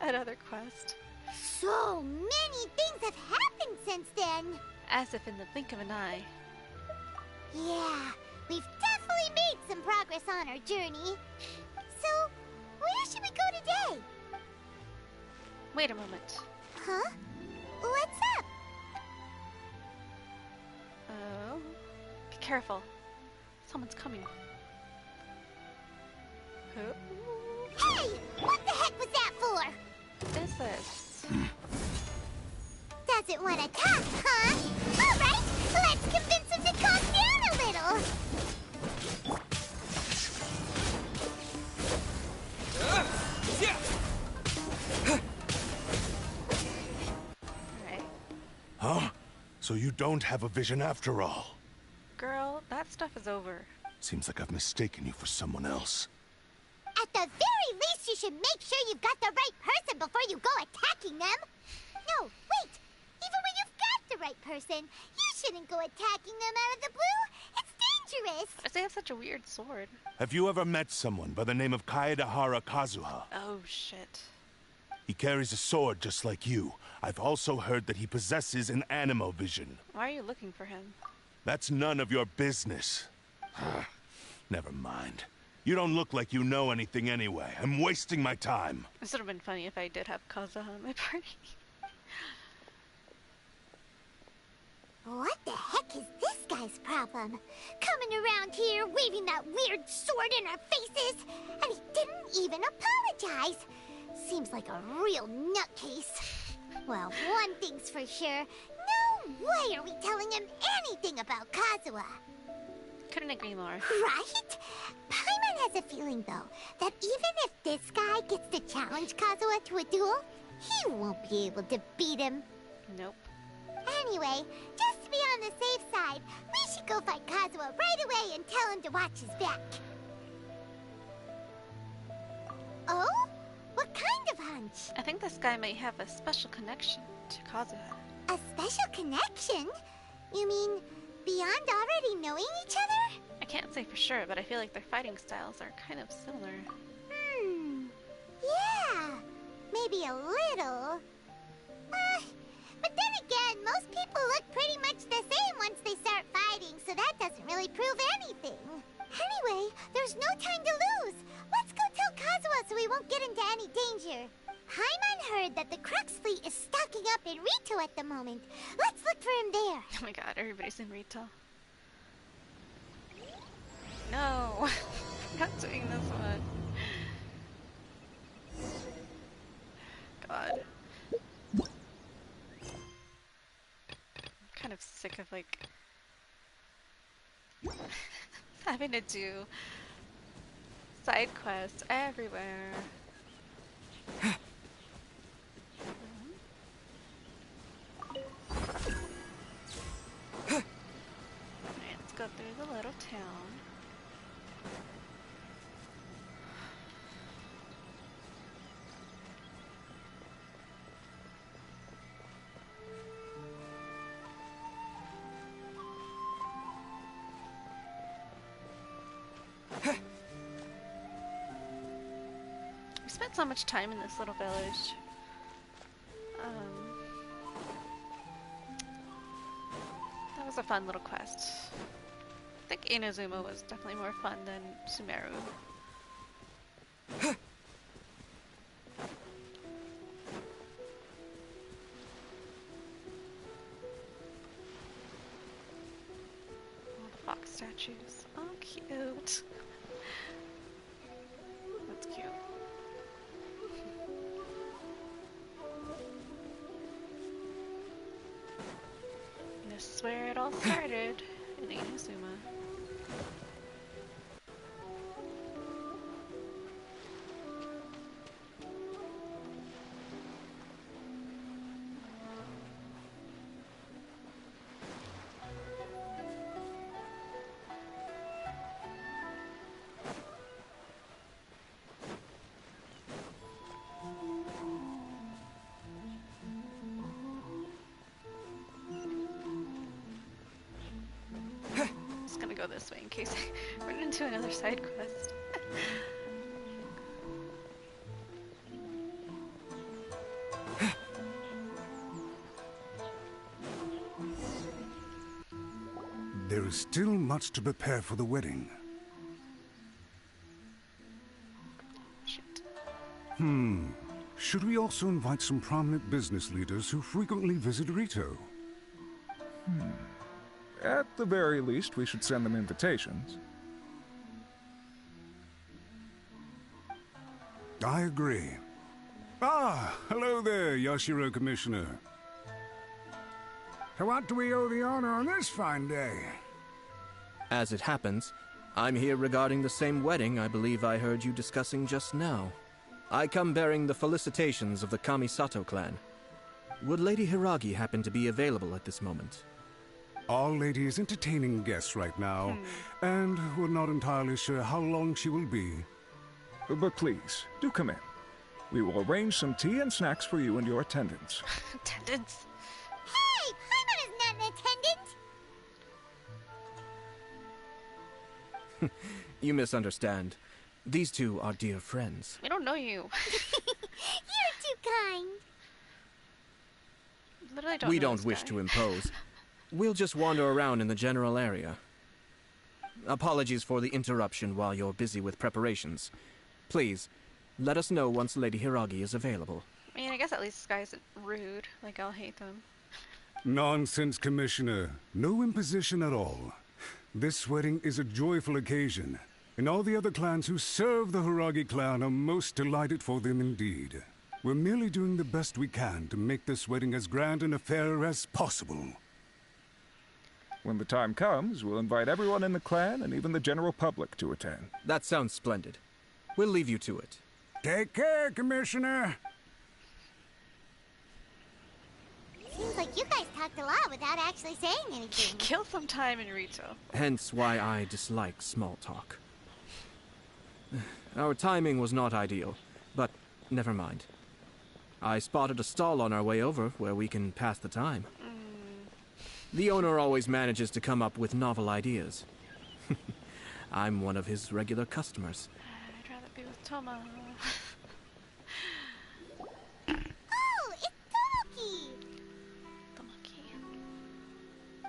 Speaker 3: another quest.
Speaker 7: So many things have happened since then.
Speaker 3: As if in the blink of an eye.
Speaker 7: Yeah, we've definitely made some progress on our journey. So, where should we go today?
Speaker 3: Wait a moment.
Speaker 7: Huh? What's up?
Speaker 3: Oh. Be careful. Someone's coming. Who?
Speaker 7: Hey! What the heck was that for?
Speaker 3: What is this?
Speaker 7: Doesn't want to talk, huh? Alright, let's convince him to calm down a little.
Speaker 3: Alright.
Speaker 12: Huh? So you don't have a vision after all?
Speaker 3: Girl, that stuff is over.
Speaker 12: Seems like I've mistaken you for someone else.
Speaker 7: At the very least, you should make sure you've got the right person before you go attacking them. No, wait. Even when you've got the right person, you shouldn't go attacking them out of the blue. It's dangerous.
Speaker 3: Why does they have such a weird sword?
Speaker 12: Have you ever met someone by the name of Kaedahara Kazuha?
Speaker 3: Oh, shit.
Speaker 12: He carries a sword just like you. I've also heard that he possesses an animo vision.
Speaker 3: Why are you looking for him?
Speaker 12: That's none of your business. Never mind. You don't look like you know anything anyway. I'm wasting my time.
Speaker 3: This would have been funny if I did have Kazuha in my party.
Speaker 7: What the heck is this guy's problem? Coming around here, waving that weird sword in our faces, and he didn't even apologize. Seems like a real nutcase. Well, one thing's for sure. No way are we telling him anything about Kazuha.
Speaker 3: Couldn't agree more.
Speaker 7: Right? Paimon has a feeling, though, that even if this guy gets to challenge Kazuha to a duel, he won't be able to beat him.
Speaker 3: Nope.
Speaker 7: Anyway, just to be on the safe side, we should go find Kazuha right away and tell him to watch his back. Oh? What kind of hunch?
Speaker 3: I think this guy might have a special connection to Kazuha.
Speaker 7: A special connection? You mean beyond already knowing each other?
Speaker 3: I can't say for sure, but I feel like their fighting styles are kind of similar.
Speaker 7: Yeah, maybe a little. But then again, most people look pretty much the same once they start fighting, so that doesn't really prove anything. Anyway, there's no time to lose. Let's go tell Kazuha so we won't get into any danger. Paimon heard that the Crux fleet is stocking up in Rito at the moment. Let's look for him there.
Speaker 3: Oh my god, everybody's in Rito. No, I'm not doing this one. God. I'm kind of sick of like having to do side quests everywhere. Alright, let's go through the little town. We spent so much time in this little village. That was a fun little quest. I think Inazuma was definitely more fun than Sumeru. All the fox statues. Oh, cute. That's cute. This is where it all started, in Inazuma. go this way in case I run into another side quest.
Speaker 13: There is still much to prepare for the wedding.
Speaker 3: Shit.
Speaker 13: Should we also invite some prominent business leaders who frequently visit Rito?
Speaker 14: At the very least, we should send them invitations.
Speaker 13: I agree. Ah, hello there, Yashiro Commissioner.
Speaker 15: To what do we owe the honor on this fine day?
Speaker 10: As it happens, I'm here regarding the same wedding I believe I heard you discussing just now. I come bearing the felicitations of the Kamisato clan. Would Lady Hiragi happen to be available at this moment?
Speaker 13: Our lady is entertaining guests right now, and we're not entirely sure how long she will be.
Speaker 14: But please, do come in. We will arrange some tea and snacks for you and your attendants.
Speaker 3: Attendants?
Speaker 7: Hey, Paimon is not an attendant!
Speaker 10: You misunderstand. These two are dear friends.
Speaker 3: We don't know you.
Speaker 7: You're too kind.
Speaker 3: Literally don't
Speaker 10: We
Speaker 3: know
Speaker 10: don't
Speaker 3: this
Speaker 10: wish
Speaker 3: guy.
Speaker 10: to impose. We'll just wander around in the general area. Apologies for the interruption while you're busy with preparations. Please, let us know once Lady Hiragi is available.
Speaker 3: I mean, I guess at least this guy isn't rude. Like, I'll hate them.
Speaker 13: Nonsense, Commissioner. No imposition at all. This wedding is a joyful occasion, and all the other clans who serve the Hiragi clan are most delighted for them indeed. We're merely doing the best we can to make this wedding as grand an affair as possible.
Speaker 14: When the time comes, we'll invite everyone in the clan and even the general public to attend.
Speaker 10: That sounds splendid. We'll leave you to it.
Speaker 15: Take care, Commissioner.
Speaker 7: Seems like you guys talked a lot without actually saying anything.
Speaker 3: Kill some time in Rito.
Speaker 10: Hence why I dislike small talk. Our timing was not ideal, but never mind. I spotted a stall on our way over where we can pass the time. The owner always manages to come up with novel ideas. I'm one of his regular customers.
Speaker 3: I'd rather be with Thoma.
Speaker 7: Oh, it's Tomoki!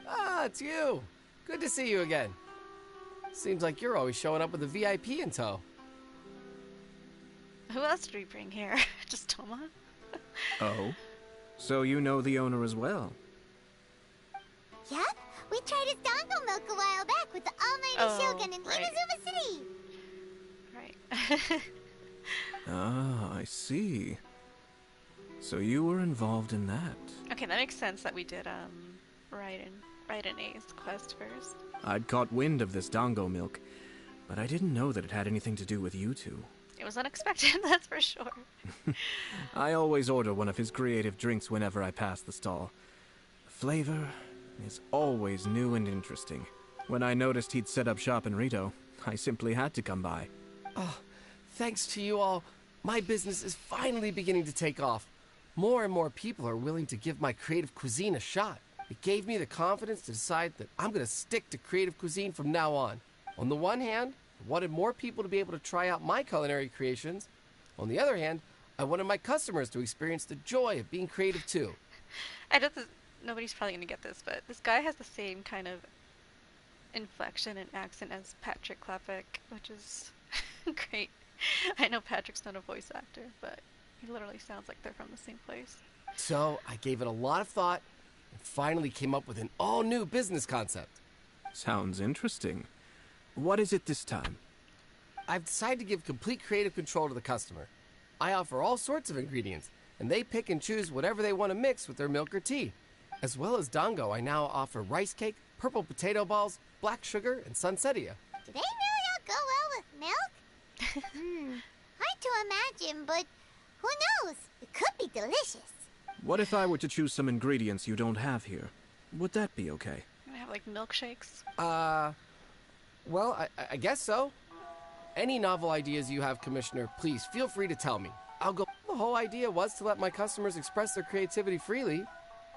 Speaker 16: Ah, it's you. Good to see you again. Seems like you're always showing up with a VIP in tow.
Speaker 3: Who else did we bring here? Just Thoma?
Speaker 10: Oh? So you know the owner as well?
Speaker 7: Yep, we tried his dango milk a while back with the Almighty Shogun in
Speaker 3: right.
Speaker 7: Inazuma City.
Speaker 3: Right.
Speaker 10: Ah, I see. So you were involved in that.
Speaker 3: Okay, that makes sense that we did, Raiden A's quest first.
Speaker 10: I'd caught wind of this dango milk, but I didn't know that it had anything to do with you two.
Speaker 3: It was unexpected, that's for sure.
Speaker 10: I always order one of his creative drinks whenever I pass the stall. The flavor is always new and interesting. When I noticed he'd set up shop in Rito, I simply had to come by.
Speaker 16: Oh, thanks to you all, my business is finally beginning to take off. More and more people are willing to give my creative cuisine a shot. It gave me the confidence to decide that I'm going to stick to creative cuisine from now on. On the one hand, I wanted more people to be able to try out my culinary creations. On the other hand, I wanted my customers to experience the joy of being creative too.
Speaker 3: I know this, nobody's probably going to get this, but this guy has the same kind of inflection and accent as Patrick Klepek, which is great. I know Patrick's not a voice actor, but he literally sounds like they're from the same place.
Speaker 16: So I gave it a lot of thought and finally came up with an all-new business concept.
Speaker 10: Sounds interesting. What is it this time?
Speaker 16: I've decided to give complete creative control to the customer. I offer all sorts of ingredients, and they pick and choose whatever they want to mix with their milk or tea. As well as dango, I now offer rice cake, purple potato balls, black sugar, and sunsettia.
Speaker 7: Do they really all go well with milk? Hard to imagine, but who knows? It could be delicious.
Speaker 10: What if I were to choose some ingredients you don't have here? Would that be okay?
Speaker 3: I have like milkshakes.
Speaker 16: Well, I guess so. Any novel ideas you have, Commissioner, please feel free to tell me. I'll go. The whole idea was to let my customers express their creativity freely.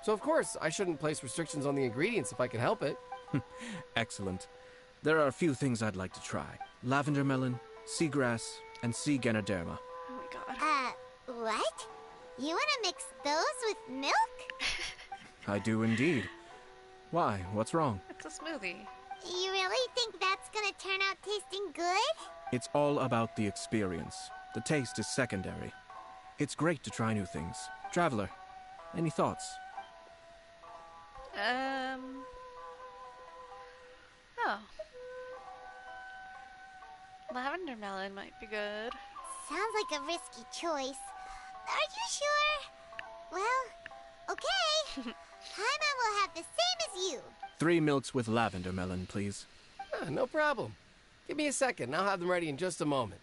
Speaker 16: So of course, I shouldn't place restrictions on the ingredients if I can help it.
Speaker 10: Excellent. There are a few things I'd like to try. Lavender melon, seagrass, and sea ganoderma.
Speaker 3: Oh my god.
Speaker 7: What? You wanna mix those with milk?
Speaker 10: I do indeed. Why? What's wrong?
Speaker 3: It's a smoothie.
Speaker 7: You really think that's gonna turn out tasting good?
Speaker 10: It's all about the experience. The taste is secondary. It's great to try new things. Traveler, any thoughts?
Speaker 3: Oh. Lavender melon might be good.
Speaker 7: Sounds like a risky choice. Are you sure? Well, okay. Paimon will have the same as you.
Speaker 10: 3 milks with lavender melon, please.
Speaker 16: No problem. Give me a second. I'll have them ready in just a moment.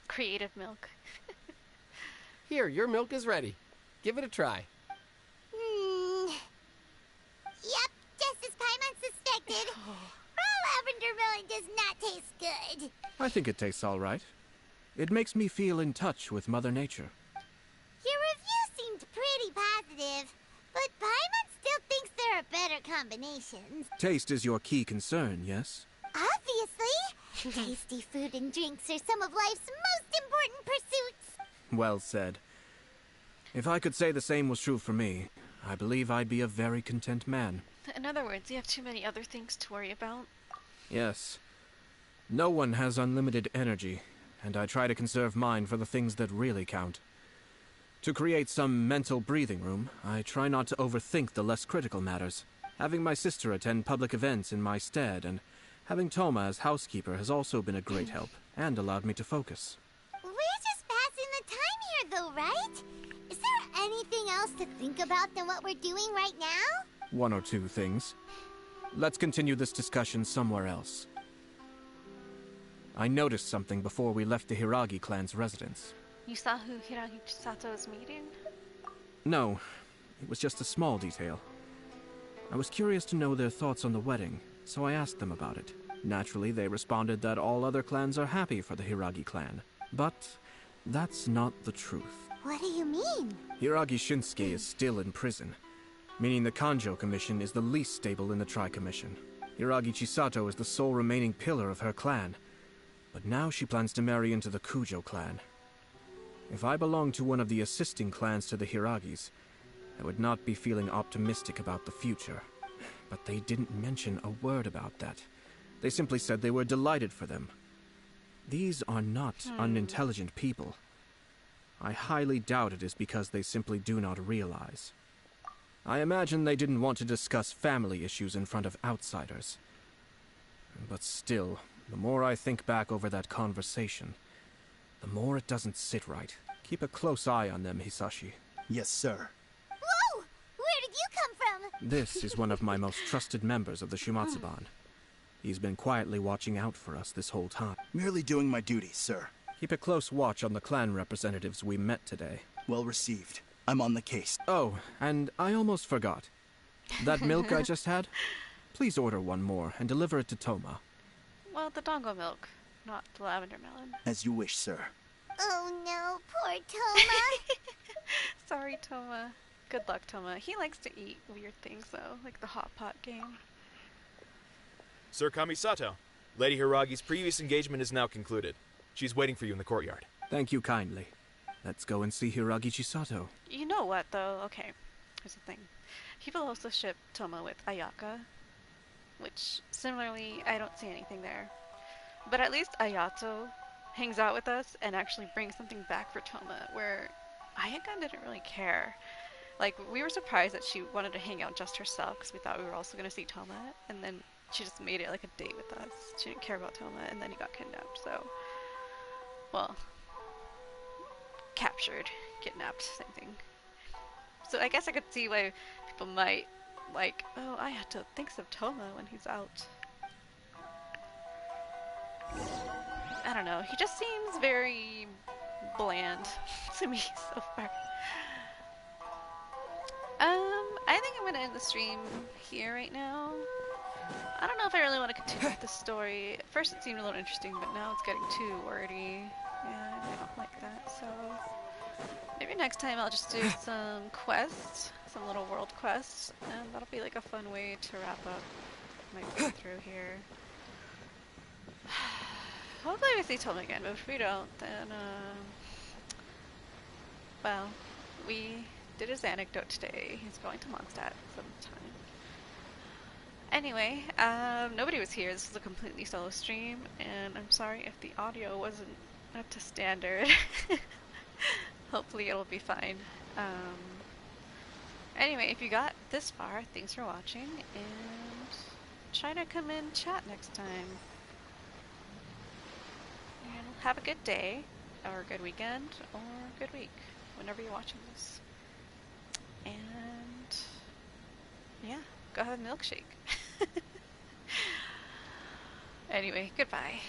Speaker 3: Creative milk.
Speaker 16: Here, your milk is ready. Give it a try.
Speaker 7: Yep, just as Paimon suspected. Raw lavender melon does not taste good.
Speaker 10: I think it tastes all right. It makes me feel in touch with Mother Nature.
Speaker 7: Your review seemed pretty positive, but Paimon still thinks there are better combinations.
Speaker 10: Taste is your key concern, yes?
Speaker 7: Obviously! Tasty food and drinks are some of life's most important pursuits.
Speaker 10: Well said. If I could say the same was true for me, I believe I'd be a very content man.
Speaker 3: In other words, you have too many other things to worry about.
Speaker 10: Yes. No one has unlimited energy, and I try to conserve mine for the things that really count. To create some mental breathing room, I try not to overthink the less critical matters. Having my sister attend public events in my stead, and having Thoma as housekeeper has also been a great help, and allowed me to focus.
Speaker 7: We're just passing the time here, though, right? Is there anything else to think about than what we're doing right now?
Speaker 10: 1 or 2 things. Let's continue this discussion somewhere else. I noticed something before we left the Hiragi clan's residence.
Speaker 3: You saw who Hiragi Chisato is meeting?
Speaker 10: No, it was just a small detail. I was curious to know their thoughts on the wedding, so I asked them about it. Naturally, they responded that all other clans are happy for the Hiragi clan. But that's not the truth.
Speaker 7: What do you mean?
Speaker 10: Hiragi Shinsuke is still in prison, meaning the Kanjo Commission is the least stable in the Tri-Commission. Hiragi Chisato is the sole remaining pillar of her clan, but now she plans to marry into the Kujo clan. If I belonged to one of the assisting clans to the Hiragis, I would not be feeling optimistic about the future. But they didn't mention a word about that. They simply said they were delighted for them. These are not unintelligent people. I highly doubt it is because they simply do not realize. I imagine they didn't want to discuss family issues in front of outsiders. But still, the more I think back over that conversation, the more it doesn't sit right. Keep a close eye on them, Hisashi.
Speaker 17: Yes, sir.
Speaker 7: Whoa! Where did you come from?
Speaker 10: This is one of my most trusted members of the Shumatsuban. He's been quietly watching out for us this whole time.
Speaker 17: Merely doing my duty, sir.
Speaker 10: Keep a close watch on the clan representatives we met today.
Speaker 17: Well received. I'm on the case.
Speaker 10: Oh, and I almost forgot. That milk I just had? Please order one more and deliver it to Thoma.
Speaker 3: Well, the dongo milk, not the lavender melon.
Speaker 17: As you wish, sir.
Speaker 7: Oh no, poor Thoma.
Speaker 3: Sorry, Thoma. Good luck, Thoma. He likes to eat weird things, though, like the hot pot game.
Speaker 18: Sir Kamisato, Lady Hiragi's previous engagement is now concluded. She's waiting for you in the courtyard.
Speaker 10: Thank you kindly. Let's go and see Hiragi Chisato.
Speaker 3: You know what, though? Okay, here's the thing. People also ship Thoma with Ayaka, which, similarly, I don't see anything there. But at least Ayato hangs out with us and actually brings something back for Thoma, where Ayaka didn't really care. Like, we were surprised that she wanted to hang out just herself, because we thought we were also going to see Thoma, and then she just made it like a date with us. She didn't care about Thoma, and then he got kidnapped, so... Well... captured, kidnapped, same thing. So I guess I could see why people might, like, oh, Ayato thinks of Thoma when he's out. I don't know, he just seems very bland to me so far. I think I'm gonna end the stream here right now. I don't know if I really want to continue with the story. At first it seemed a little interesting, but now it's getting too wordy. Yeah, I don't like that, so... Maybe next time I'll just do some quests, some little world quests, and that'll be like a fun way to wrap up my playthrough here. Hopefully we see Thoma again, but if we don't, then, well, we did his anecdote today. He's going to Mondstadt sometime. Anyway, nobody was here. This is a completely solo stream, and I'm sorry if the audio wasn't up to standard. Hopefully it'll be fine. Anyway, if you got this far, thanks for watching, and try to come in chat next time. And have a good day, or a good weekend, or a good week, whenever you're watching this. And yeah, go have a milkshake. Anyway, goodbye.